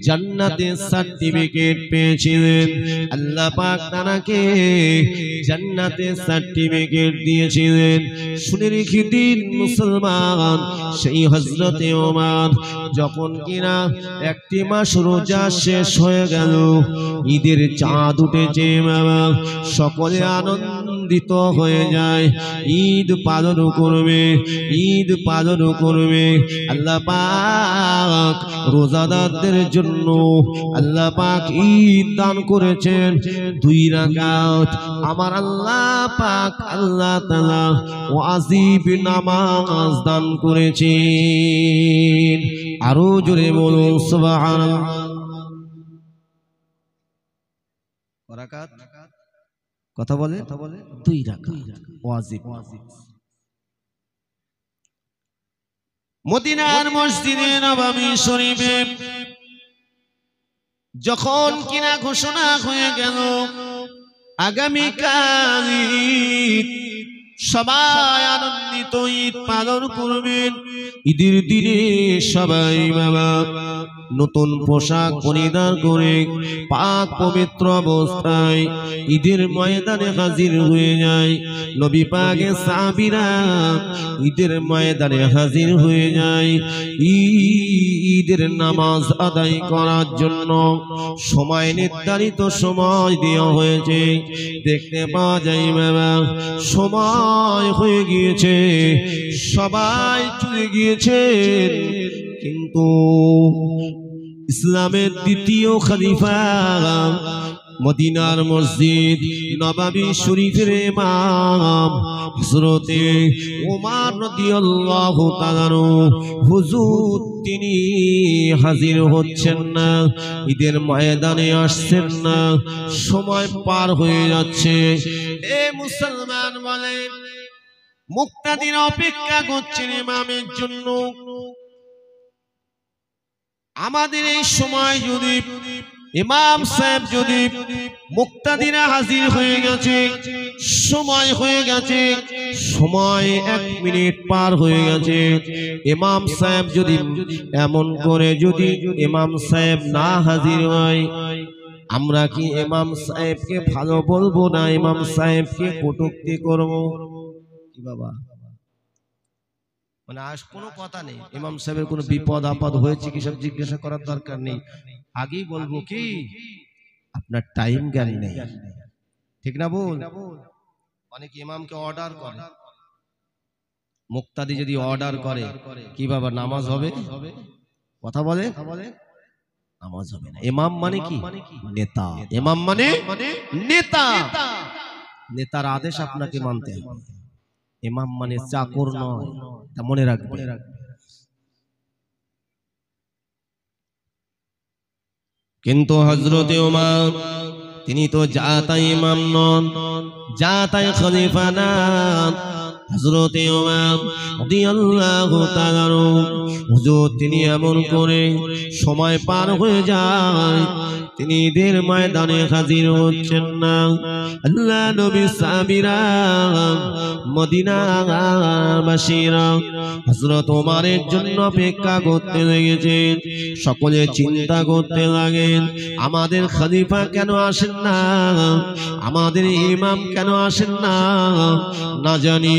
জান্নাতের সার্টিফিকেট পেয়েছিলেন। আল্লাহ পাক তাকে জান্নাতের সার্টিফিকেট দিয়েছিলেন। শুনে রেখে দিন মুসলমান, সেই হযরতে ওমর যখন কিনা 1 মাস রোজা শেষ হয়ে গেল, ঈদের চাঁদ উঠেছে, সকলে আনন্দিত হয়ে যায়, ঈদ পালন করবে, ঈদ পালন করবে। আল্লাহ পাক রোজাদারদের জন্য আল্লাহ পাক ঈদ দান করেছেন 2 রাকাত। আমার আল্লাহ পাক আল্লাহ তাআলা ওয়াজিব নামাজ দান করেছেন। আরো জোরে বলুন সুবহানাল্লাহ। রাকাত কথা বলে 2 রাকাত ওয়াজিব। মদিনার মসজিদে নববী শরীফে যখন কিনা ঘোষণা হয়ে গেল আগামীকাল ঈদ, সবাই আনন্দিত ঈদ পালন করবেন। ঈদের দিনে সবাই বাবা নতুন পোশাক পরিধান করে পাক পবিত্র অবস্থায় ঈদের ময়দানে হাজির হয়ে যায়। নবী পাকের সাহাবীরা ঈদের ময়দানে হাজির হয়ে যায় ঈদের নামাজ আদায় করার জন্য। সময় নির্ধারিত সময় দেওয়া হয়েছে। দেখতে পাওয়া যায় বাবা সময় হয়ে গিয়েছে, সবাই চলে গিয়েছেন, কিন্তু ইসলামের দ্বিতীয় খলিফা মদিনার মসজিদ নববী শরীফের ইমাম হযরতে ওমর রাদিয়াল্লাহু তাআলা হুজুর তিনি হাজির হচ্ছেন না, ঈদের ময়দানে আসছেন না, সময় পার হয়ে যাচ্ছে। এ মুসলমান বলে মুক্তাদির অপেক্ষা করছেন ইমামের জন্য। আমাদের এই সময় যদি ইমাম সাহেব যদি মুক্তাদিরা হাজির হয়ে গেছে, সময় হয়ে গেছে, সময় 1 মিনিট পার হয়ে গেছে, ইমাম সাহেব যদি এমন করে যদি ইমাম সাহেব না হাজির হয়, আমরা কি ইমাম সাহেবকে ভালো বলবো না ইমাম সাহেবকে কটূক্তি করব? কি বাবা, মানে আজ কোনো কথা নেই, ইমাম সাহেবের কোনো বিপদ আপদ হয়েছে কি সব জিজ্ঞাসা করার দরকার নেই। আগেই বলবো কি আপনার টাইম জ্ঞান নেই, ঠিক না বল? অনেক ইমামকে অর্ডার করে, মুক্তাদি যদি অর্ডার করে কি বাবা নামাজ হবে? কথা বলে নামাজ হবে না। ইমাম মানে কি? নেতা। ইমাম মানে নেতা। নেতার আদেশ আপনাকে মানতে হবে। ইমাম মানে চাকর নয়, তা মনে রাখবে। কিন্তু হযরতে ওমর তিনি তো জাতাই ইমাম নন, জাতাই খলিফা না। হযরতে ওমর রাদিয়াল্লাহু তাআলা হুজুর তিনি এমন করে সময় পার হয়ে যায়, তিনি ঈদের ময়দানে হাজির হচ্ছেন না। আল্লাহ নবী সাহাবীরা মদিনাবাসীরা হযরত ওমরের জন্য অপেক্ষা করতে লেগেছেন। সকলে চিন্তা করতে লাগেন, আমাদের খলিফা কেন আসেন না, আমাদের ইমাম কেন আসেন না, না জানি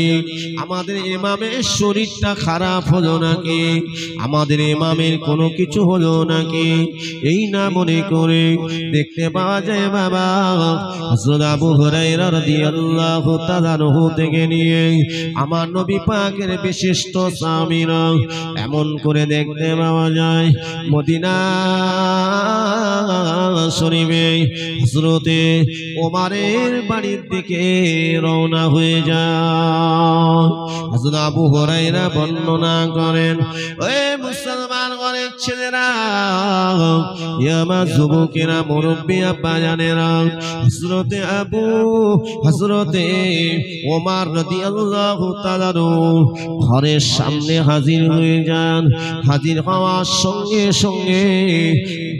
আমাদের ইমামের শরীরটা খারাপ হলো নাকি, আমাদের ইমামের কোনো কিছু হলো নাকি। এই না মনে করে দেখতে পাওয়া যায় বাবা হযরত আবু হুরায়রা রাদিয়াল্লাহু তাআলা আনহু থেকে নিয়ে আমার নবী পাকের বিশিষ্ট সাহাবীরা এমন করে দেখতে পাওয়া যায় মদিনা শরীফে হযরতে ওমরের বাড়ির দিকে রওনা হয়ে যায়। হযরত আবু হুরায়রা বর্ণনা করেন, ওই মুসলমান ঘরের ছেলেরা, আমার যুবকেরা, মুরব্বী আব্বা জানেরা, হযরতে ওমর রাদিয়াল্লাহু তাআলা ঘরের সামনে হাজির হয়ে যান। হাজির হওয়ার সঙ্গে সঙ্গে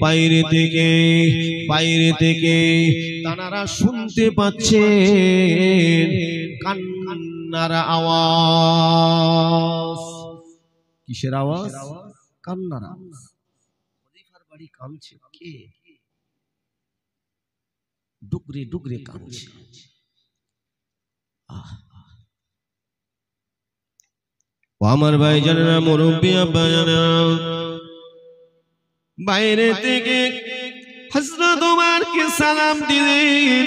বাইরে থেকে তারা শুনতে পাচ্ছেন কান্নার আওয়াজ। কিসের আওয়াজ? কান্নার আওয়াজ। খলিফার বাড়ি কাঁদছে, কে? ডুগরে ডুগরে কাঁদছে। আমার ভাই জানেনা, মুরব্বী আব্বা জানেনা, বাইরে থেকে হযরত ওমরকে সালাম দিলেন,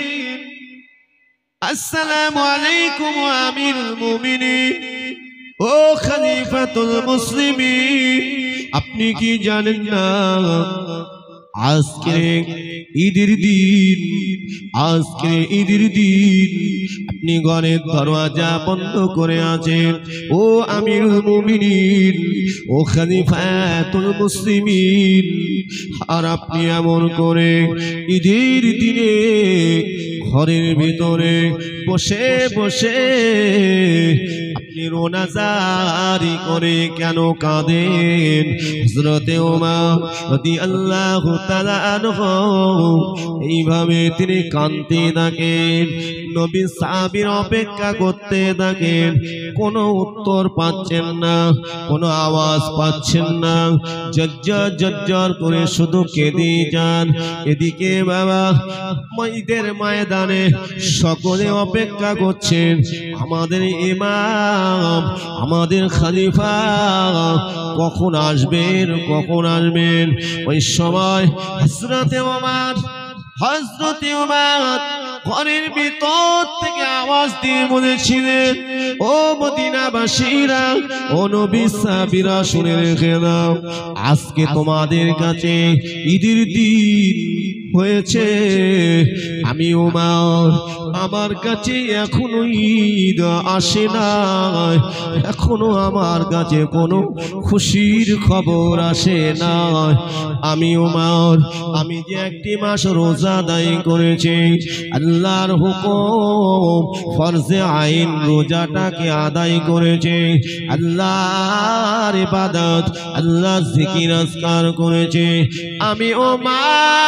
আসসালামু আলাইকুম আমিরুল মুমিনিন, ও খলিফাতুল মুসলিমিন, আপনি কি জানেন না আজকে ঈদের দিন, আপনি ঘরের দরওয়াজা বন্ধ করে আছেন, ও আমিরুল মুমিনিন, ও খলিফাতুল মুসলিমিন, আর আপনি এমন করে ঈদের দিনে ঘরের ভিতরে বসে বসে আপনি রোনাজারি করে কেন কাঁদেন? হযরতে ওমর রাদিয়াল্লাহু তাআলা আনহু এইভাবে তিনি কাঁদতে থাকেন। নবী সাহাবীর অপেক্ষা করতে থাকেন, কোনো উত্তর পাচ্ছেন না, কোনো আওয়াজ পাচ্ছেন না, জজ্জর করে শুধু কেঁদে যান। এদিকে বাবা ঈদের ময়দানে সকলে অপেক্ষা করছেন, আমাদের ইমাম, আমাদের খলিফা কখন আসবেন। ওই সময় হযরতে ওমর ঘরের ভিতর থেকে আওয়াজ দিয়ে বলেছিলেন, ও মদিনাবাসীরা, ও নবী সাহাবীরা, শুনে রেখে দাও, আজকে তোমাদের কাছে ঈদের দিন হয়েছে। আমি ওমর, আমার কাছে এখনো ঈদ আসে নাই, এখনো আমার কাছে কোনো খুশির খবর আসে নাই। আমি ওমর, আমি যে একটি মাস রোজা আদায় করেছি, আল্লাহর হুকুম ফরজে আইন রোজাটাকে আদায় করেছে, আল্লাহর ইবাদত, আল্লাহর জিকির আজকার করেছে। আমি ওমর,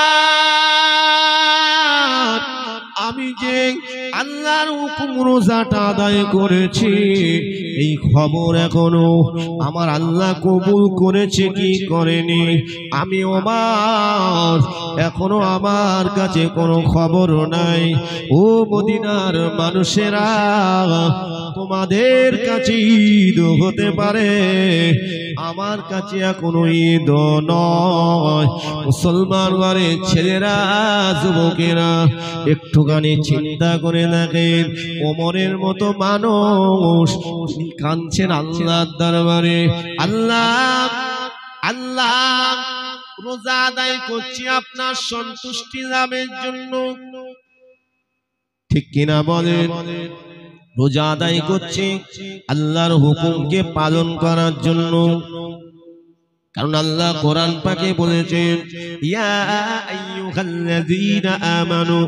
আমি যে আল্লাহর হুকুম রোজাটা আদায় করেছি, এই খবর এখনো আমার আল্লাহ কবুল করেছে কি করেনি, আমি ওমর এখনো আমার কাছে কোনো খবর নাই। ও মদিনার মানুষেরা, তোমাদের কাছে ঈদ হতে পারে, আমার কাছে এখনো ঈদ নয়। মুসলমান ঘরের ছেলেরা, যুবকেরা, একটুখানি চিন্তা করে দেখেন, ওমরের মতো মানুষ কাঁদছেন আল্লাহর দরবারে, আল্লাহ রোজা আদায় করছি আপনার সন্তুষ্টি লাভের জন্য, ঠিক কিনা বলেন? রোজা আদায় করছে আল্লাহর হুকুমকে পালন করার জন্য। কারণ আল্লাহ কোরআন পাকে বলেছেন, ইয়া আইয়ুহাল্লাযীনা আমানু,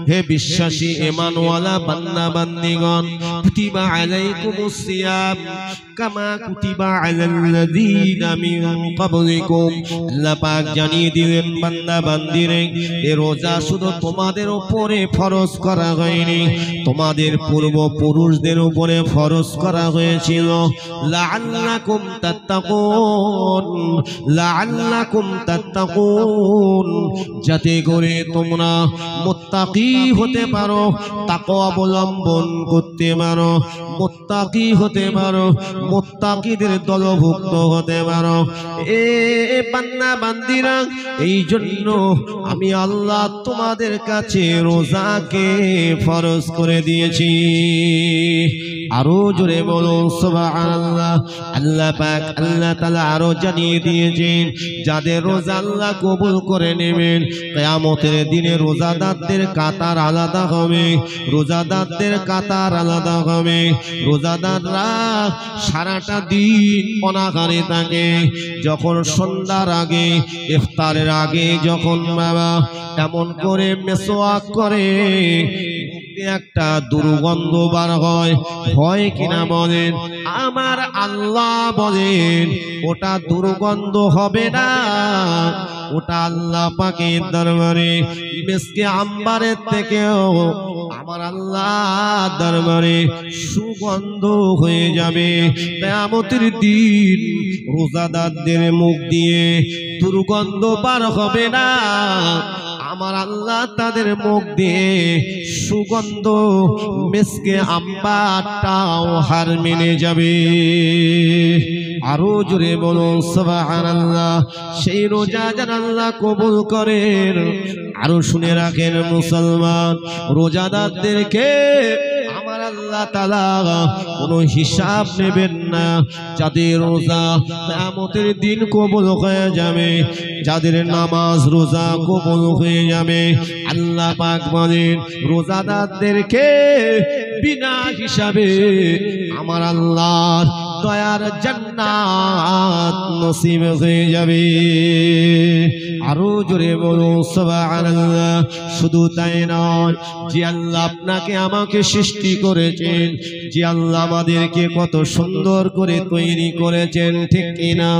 হে বিশ্বাসী ঈমানওয়ালা বান্দা বান্দিগণ, কুতিবা আলাইকুমুস সিয়াম কামা কুতিবা আলাল্লাযীনা মিন ক্বাবলিকুম। আল্লাহ পাক জানিয়ে দিলেন বান্দা বান্দিরে, এই রোজা শুধু তোমাদের উপরে ফরজ করা হয়নি, তোমাদের পূর্বপুরুষদের উপরে ফরজ করা হয়েছিল। লাআল্লাকুম তাত্তাকুন, লাআল্লাকুম তাত্তাকুন, যাতে করে তোমরা মুত্তাকি হতে পারো, তাকওয়া অবলম্বন করতে পারো, মুত্তাকি হতে পারো, মুত্তাকিদের দলভুক্ত হতে পারো। এ বান্দা বান্দিরা, এই জন্য আমি আল্লাহ তোমাদের কাছে রোজাকে ফরজ করে দিয়েছি। আরো জোরে বলুন সুবহানাল্লাহ। আল্লাহ পাক আল্লাহ তাআলা আরো জানিয়ে দিয়েছেন, যাদের রোজা আল্লাহ কবুল করে নেবেন, কিয়ামতের দিনে রোজাদারদের কাতার আলাদা হবে, রোজাদারদের কাতার আলাদা হবে। রোজাদাররা সারাটা দিন অনাহারে থাকে, যখন সন্ধ্যার আগে ইফতারের আগে যখন বাবা এমন করে মেসওয়াক করে একটা দুর্গন্ধ বার হয়, হয় কিনা বলেন? আমার আল্লাহ বলেন ওটা দুর্গন্ধ হবে না, ওটা আল্লাহ পাকের দরবারে মিসকে আম্বারের থেকেও আমার আল্লাহ দরবারে সুগন্ধ হয়ে যাবে। কিয়ামতের দিন রোজাদারদের মুখ দিয়ে দুর্গন্ধ বার হবে না, আমার আল্লাহ তাদের মুখ দিয়ে সুগন্ধ মিসকে আম্বারটাও হার মেনে যাবে। আরো জোরে বলুন সুবহানাল্লাহ। সেই রোজা যারা আল্লাহ কবুল করেন, আরো শুনে রাখেন মুসলমান, রোজাদারদেরকে আমার আল্লাহ তাআলা কোনো হিসাব নেবেন না। যাদের রোজা কিয়ামতের দিন কবুল হয়ে যাবে, যাদের নামাজ রোজা কবুল হয়ে যাবে, আল্লাহ পাক বলেন রোজাদারদেরকে বিনা হিসাবে আমার আল্লাহর দয়ার জান্নাত নসিব হয়ে যাবে। আরো জোরে বলুন সুবহানাল্লাহ। শুধু তাই নয়, যে আল্লাহ আপনাকে আমাকে সৃষ্টি করেছেন, যে আল্লাহ আমাদেরকে কত সুন্দর করে তৈরি করেছেন, ঠিক কিনা?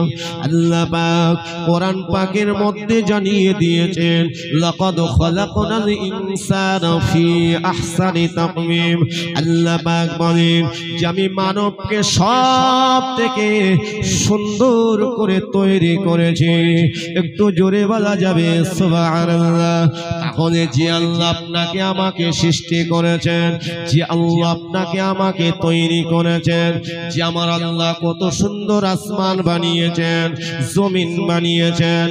আল্লাহ পাক কোরআন পাকের মধ্যে জানিয়ে দিয়েছেন, লাকাদ খালাকনাল ইনসানা ফি আহসানি তাকওয়িম। আল্লাহ পাক বলেন যে আমি মানবকে সব থেকে সুন্দর করে তৈরি করেছি। একটু জোরে বলা যাবে সুবহানাল্লাহ। তাহলে যে আল্লাহ আপনাকে আমাকে সৃষ্টি করেছেন, যে আল্লাহ আপনাকে আমাকে তৈরি করেছেন, যে আমার আল্লাহ কত সুন্দর আসমান বানিয়েছেন, জমিন বানিয়েছেন।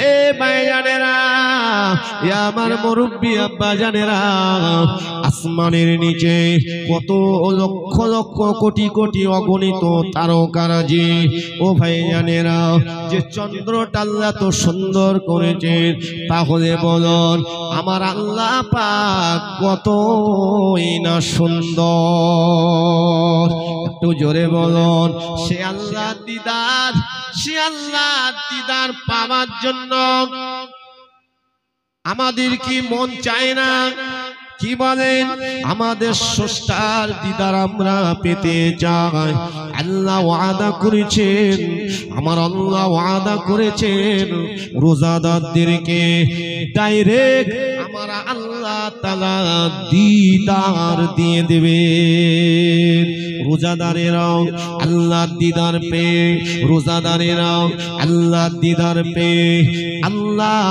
এ ভাইজানেরা, এ আমার মুরব্বি আব্বা জানেরা, আসমানের নিচে কত লক্ষ লক্ষ কোটি কোটি অগণিত তারকারাজি। ও ভাইজানেরা, যে চন্দ্রটা আল্লাহ তো সুন্দর করেছেন, তাহলে বলুন আমার আল্লাহ পাক কতই না সুন্দর। একটু জোরে বলুন। সে আল্লাহ দিদার, সে আল্লাহ দিদার পাওয়ার জন্য আমাদের কি মন চায় না? কি বলেন? আমাদের স্রষ্টার দিদার আমরা পেতে চাই। আল্লাহ ওয়াদা করেছেন, আমার আল্লাহ ওয়াদা করেছেন রোজাদারদেরকে ডাইরেক্ট আমার আল্লাহ তাআলা দিদার দিয়ে দেবে। রোজাদারেরাও আল্লাহ দিদার পেয়ে, রোজাদারেরাও আল্লাহ দিদার পেয়ে আল্লাহ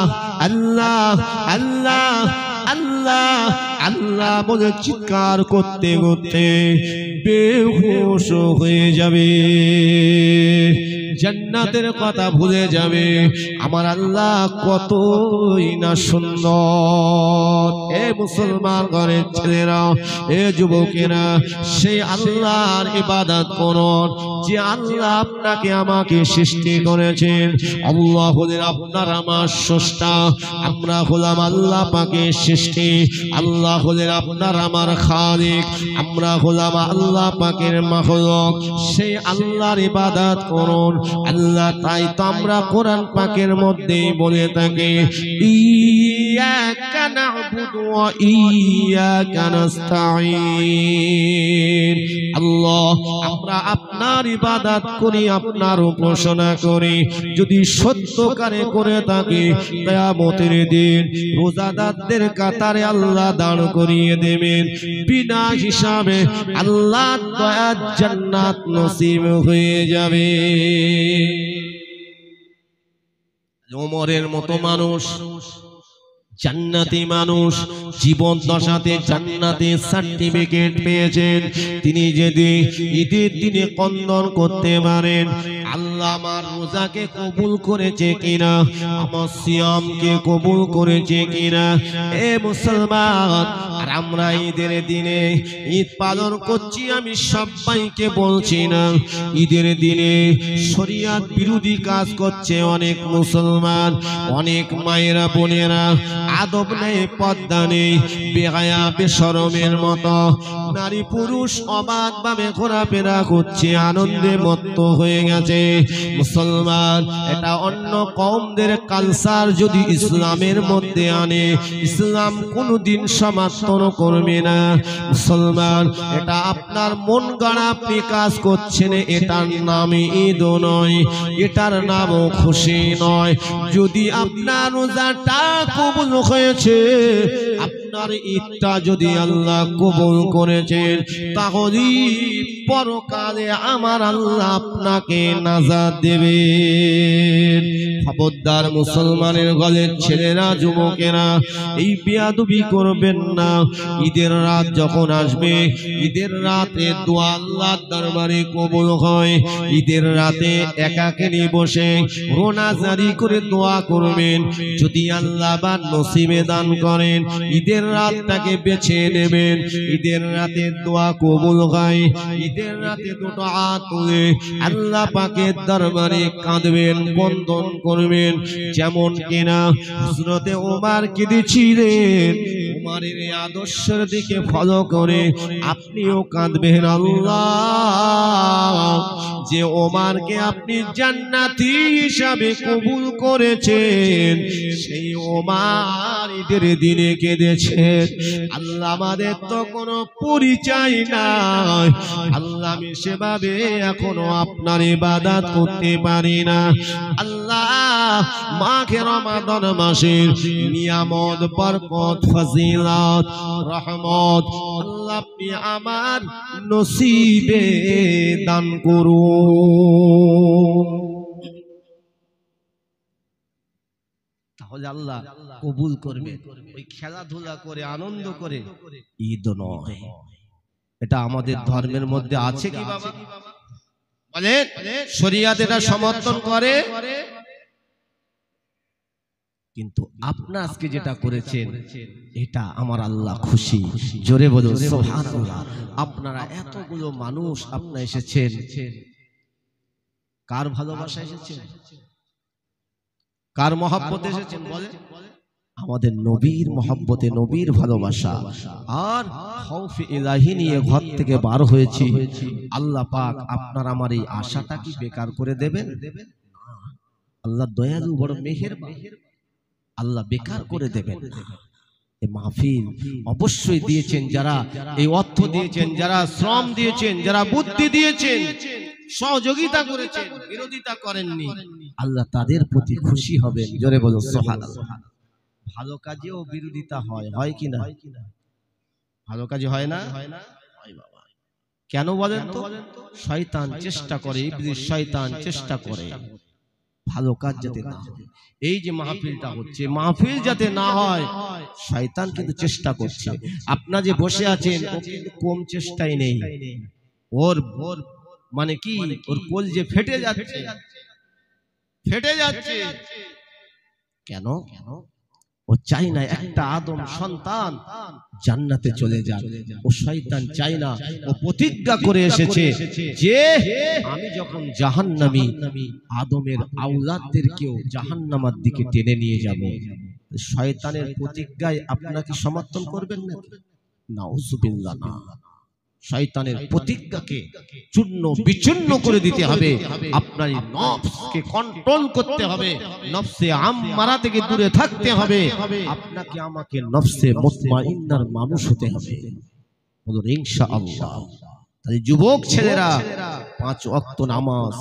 আল্লাহ আল্লাহ আল্লাহ আল্লাহ বলে চিৎকার করতে করতে বেহুশ হয়ে যাবে। জান্নাতের কথা ভুলে যাবে। আমার আল্লাহ কতই না সুন্দর। এ মুসলমান ঘরের ছেলেরা, এ যুবকেরা, সেই আল্লাহর ইবাদত করুন যে আল্লাহ আপনাকে আমাকে সৃষ্টি করেছেন। আল্লাহ হলেন আপনার আমার স্রষ্টা, আমরা হলাম আল্লাহ পাকের সৃষ্টি। আল্লাহ হলেন আপনার আমার খালিক, আমরা হলাম আল্লাহ পাকের মাখলুক। সেই আল্লাহর ইবাদত করুন। আল্লাহ তাই তো আমরা কোরআন পাকের মধ্যে বলে থাকি, ইয়াকা না'বুদু ওয়া ইয়াকা নাস্তাঈন। আল্লাহ, আমরা আপনার ইবাদত করি, আপনার উপাসনা করি। যদি সত্যকারে করে থাকি, কিয়ামতের দিন রোজাদারদের কাতারে আল্লাহ দাঁড় করিয়ে দেবেন। বিনা হিসাবে আল্লাহ দয়ার জান্নাত নসিব হয়ে যাবে। ওমরের মতো মানুষ, জান্নাতি মানুষ, জীবন দশাতে জান্নাতে সার্টিফিকেট পেয়েছেন। তিনি যদি ঈদের দিনে কন্দন করতে পারেন, আল্লাহ আমার রোজাকে কবুল করেছে কিনা, আমার সিয়ামকে কবুল করেছে কিনা। এ মুসলমান, আর আমরা ঈদের দিনে ঈদ পালন করছি, আমি সবাইকে বলছি না। ঈদের দিনে শরিয়ত বিরোধী কাজ করছে অনেক মুসলমান, অনেক মায়েরা বোনেরা। আদব নেই, পর্দা নেই, বেহায়া বেশরমের মতো নারী পুরুষ অবাধভাবে ঘোরাফেরা করছে, আনন্দে মত্ত হয়ে গেছে। মুসলমান, এটা অন্য কওমদের কালচার যদি ইসলামের মধ্যে আনে, ইসলাম কোনদিন সমর্থন করবে না। মুসলমান, এটা আপনার মন গড়া আপনি কাজ করছেন, এটার নামে ঈদ নয়, এটার নামও খুশি নয়। যদি আপনার রোজাটা কবুল হয়েছে, আপনার ঈদটা যদি আল্লাহ কবুল করেছেন, তাহলে পরকালে আমার আল্লাহ আপনাকে নাজাত দেবেন। খবরদার মুসলমানের ঘরের ছেলেরা, যুবকেরা, এই বেয়াদবি করবেন না। ঈদের রাত যখন আসবে, ঈদের রাতে দোয়া আল্লাহর দরবারে কবুল হয়। ঈদের রাতে একাকিনী বসে রোনা জারি করে দোয়া করবেন। যদি আল্লাহ বা নসিবে দান করেন, ঈদের রাতটাকে বেছে নেবেন। ঈদের রাতে দোয়া কবুল হয়। ঈদের রাতে দুটো হাত তুলে আল্লাহ পাকের দরবারে কাঁদবেন, বন্দন করবেন। যেমন কিনা হযরতে ওমর কেঁদেছিলেন, ওমরের আদর্শের দিকে ফলো করে আপনিও কাঁদবেন। আল্লাহ, যে ওমরকে আপনি জান্নাতি হিসাবে কবুল করেছেন, সেই ওমর ঈদের দিনে কেঁদেছেন। আল্লাহ, আমাদের তো কোনো পরিচয় নাই, আল্লাহ আমি সেভাবে এখনো আপনার ইবাদত করতে পারি না। আল্লাহ, মাঘে রমাদান মাসের নিয়ামত, বরকত, ফজিলত, রহমত আল্লাহ আপনি আমার নসিবে দান করুন। তাহলে আল্লাহ কবুল করবে। ওই খেলাধুলা করে আনন্দ করে ঈদ নয়। এটা আমাদের ধর্মের মধ্যে আছে কি বাবা? বলে শরিয়ত এটা সমর্থন করে, কিন্তু আপনি আজকে যেটা করেছেন এটা আমার আল্লাহ খুশি। জোরে বলুন সুবহানাল্লাহ। আপনারা এতগুলো মানুষ আপনারা এসেছেন, কার ভালোবাসা এসেছেন, কার মহব্বতে এসেছেন? বলে আমাদের নবীর মহব্বতে, নবীর ভালোবাসা আর খৌফে ইলাহি নিয়ে ঘর থেকে বার হয়েছি। আল্লাহ পাক আপনার আমার এই আশাটা কি বেকার করে দেবেন? আল্লাহ দয়ালু, বড় মেহেরবান, আল্লাহ বেকার করে দেবেন না। এই মাহফিল অবশ্যই দিয়েছেন যারা, এই অর্থ দিয়েছেন যারা, শ্রম দিয়েছেন যারা, বুদ্ধি দিয়েছেন, সহযোগিতা করেছেন, বিরোধিতা করেননি, আল্লাহ তাদের প্রতি খুশি হবেন। জোরে বলো সুবহানাল্লাহ। ভালো কাজেও বিরোধিতা হয়, হয় কি না? ভালো কাজে হয় না? হয় বাবা। কেন বলেন তো? শয়তান চেষ্টা করে, ইবলিস শয়তান চেষ্টা করে ভালো কাজ যাতে না হয়। এই যে মাহফিলটা হচ্ছে, মাহফিল যাতে না হয়, শয়তান কিন্তু চেষ্টা করছে। আপনারা যে বসে আছেন, ও কিন্তু কম চেষ্টাই নেই। ওর মানে কি, ওর কোল যে ফেটে যাচ্ছে, ফেটে যাচ্ছে। কেন? ও চাই না একটা আদম সন্তান জান্নাতে চলে যাক। ও শয়তান চাই না। ও প্রতিজ্ঞা করে এসেছে যে আমি যখন জাহান্নামী আদমের আওলাদদেরকেও জাহান্নামের দিকে টেনে নিয়ে যাব। শয়তানের প্রতিজ্ঞায় আপনাকে সমর্থন করবেন না? নাউজুবিল্লাহ না। শয়তানের প্রতিজ্ঞাকে চূর্ণ বিচূর্ণ করে দিতে হবে। আপনার নফসকে কন্ট্রোল করতে হবে। নফসে আম্মারা থেকে দূরে থাকতে হবে। আপনাকে আমাকে নফসে মুতমাইন্নার মানুষ হতে হবে। বলুন ইনশাআল্লাহ। তাই যুবক ছেলেরা 5 ওয়াক্ত নামাজ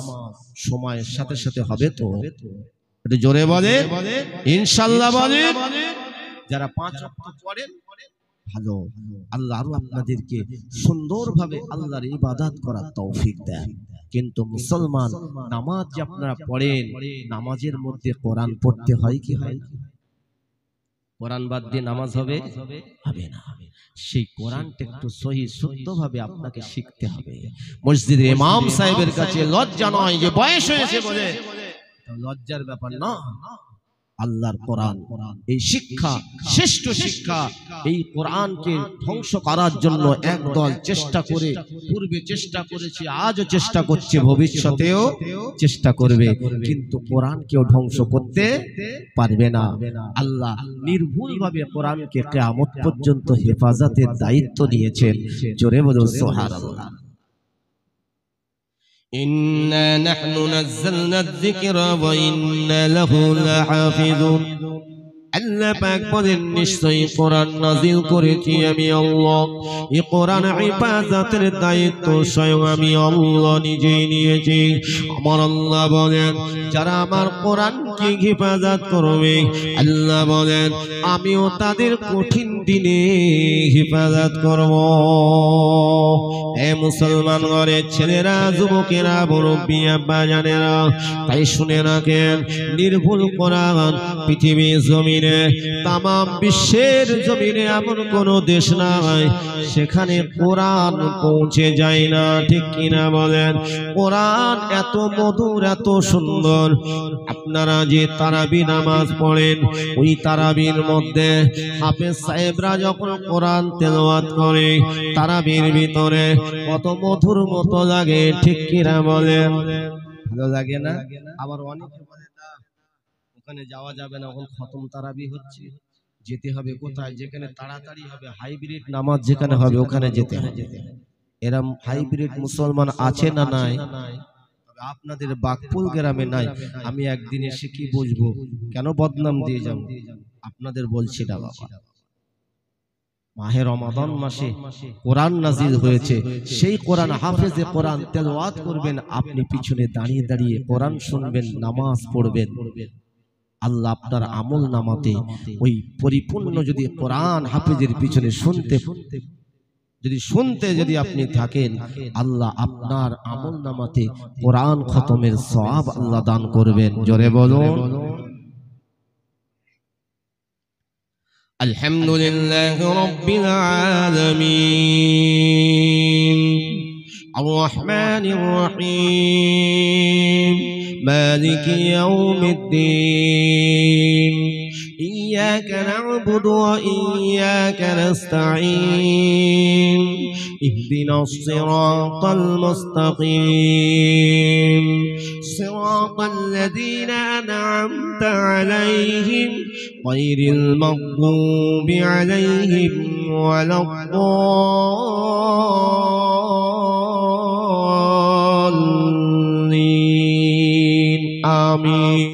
সময়ের সাথে সাথে হবে তো? একটু জোরে বলে ইনশাআল্লাহ বলে। যারা 5 ওয়াক্ত পড়েন ভালো, আল্লাহ আরো আপনাদেরকে সুন্দরভাবে আল্লাহর ইবাদত করার তৌফিক দেন। কিন্তু মুসলমান নামাজ যে আপনারা পড়েন, নামাজের মধ্যে কোরআন পড়তে হয় কি হয়? কোরআন বাদ দিয়ে নামাজ হবে? হবে না। সেই কোরআনটা একটু সহি শুদ্ধভাবে আপনাকে শিখতে হবে। মসজিদের ইমাম সাহেবের কাছে লজ্জা নয় যে বয়স হয়েছে বলে, লজ্জার ব্যাপার না। আল্লাহর কোরআন এই শিক্ষা, শ্রেষ্ঠ শিক্ষা। এই কোরআনকে ধ্বংস করার জন্য একদল চেষ্টা করে, পূর্বে চেষ্টা করেছে, আজও চেষ্টা করছে, ভবিষ্যতেও চেষ্টা করবে, কিন্তু কোরআনকেও ধ্বংস করতে পারবে না। আল্লাহ নির্ভুলভাবে কোরআনকে কিয়ামত পর্যন্ত হেফাজতের দায়িত্ব নিয়েছেন। জোরে বলুন সুবহানাল্লাহ। إنا نحن نزلنا الذكر وإنا له لحافظون। আল্লাহ পাক বলেন নিশ্চয়ই কোরআন নাযিল করেছি আমি আল্লাহ। এই কোরআন হিফাজতের দায়িত্ব স্বয়ং আমি আল্লাহ নিজেই নিয়েছি। আমার আল্লাহ বলেন যারা আমার কোরআনকে হিফাজত করবে, আল্লাহ বলেন আমিও তাদের কঠিন দিনে হিফাজত করব। হে মুসলমান ঘরের ছেলেরা, যুবকেরা, মুরব্বী আব্বা জানেরা, তাই শুনে রাখেন নির্ভুল কোরআন পৃথিবীর জমিন তাম বিশ্বের জমিনে এমন কোন দেশ নাই সেখানে কোরআন পৌঁছে যায় না। ঠিক কিনা বলেন? কোরআন এত মধুর, এত সুন্দর। আপনারা যে তারাবি নামাজ পড়েন, ওই তারাবির মধ্যে হাফেজ সাহেবরা যখন কোরআন তেলাওয়াত করে, তারাবির ভিতরে কত মধুর মতো লাগে। ঠিক কিনা বলেন? ভালো লাগে না? আবার অনেকে বলে না ওখানে যাওয়া যাবে না, ওখানে খতম তারাবি হচ্ছে, যেতে হবে কোথায়? যেখানে তাড়াতাড়ি হবে, হাইব্রিড নামাজ যেখানে হবে ওখানে যেতে হবে। এরম হাইব্রিড মুসলমান আছে না নাই? আপনাদের বাকপুল গ্রামে নাই। আমি একদিন এসে কি বুঝবো, কেন বদনাম দিয়ে যাব? আপনাদের বলছি না বাবা। মাহে রমাদান মাসে কোরআন নাজিল হয়েছে, সেই কোরআন হাফেজে কোরআন তেলাওয়াত করবেন, আপনি পিছনে দাঁড়িয়ে দাঁড়িয়ে কোরআন শুনবেন, নামাজ পড়বেন। আল্লাহ আপনার আমল নামাতে ওই পরিপূর্ণ যদি কোরআন হাফেজের পিছনে শুনতে যদি আপনি থাকেন, আল্লাহ আপনার আমল নামাতে কোরআন খতমের সওয়াব আল্লাহ দান করবেন। জোরে বলুন আলহামদুলিল্লাহি রাব্বিল আলামিন আর রহমানির রহিম মালিকি ইয়াউমিদ্দিন ইয়্যাকা না'বুদু ওয়া ইয়্যাকা নাস্তাঈন ইহদিনাস সিরাতাল মুস্তাকিম সিরাতাল লাযীনা আন'আমতা আলাইহিম গায়রিল মাগদুবি আলাইহিম ওয়ালাদ-দাল্লিন। আমিন।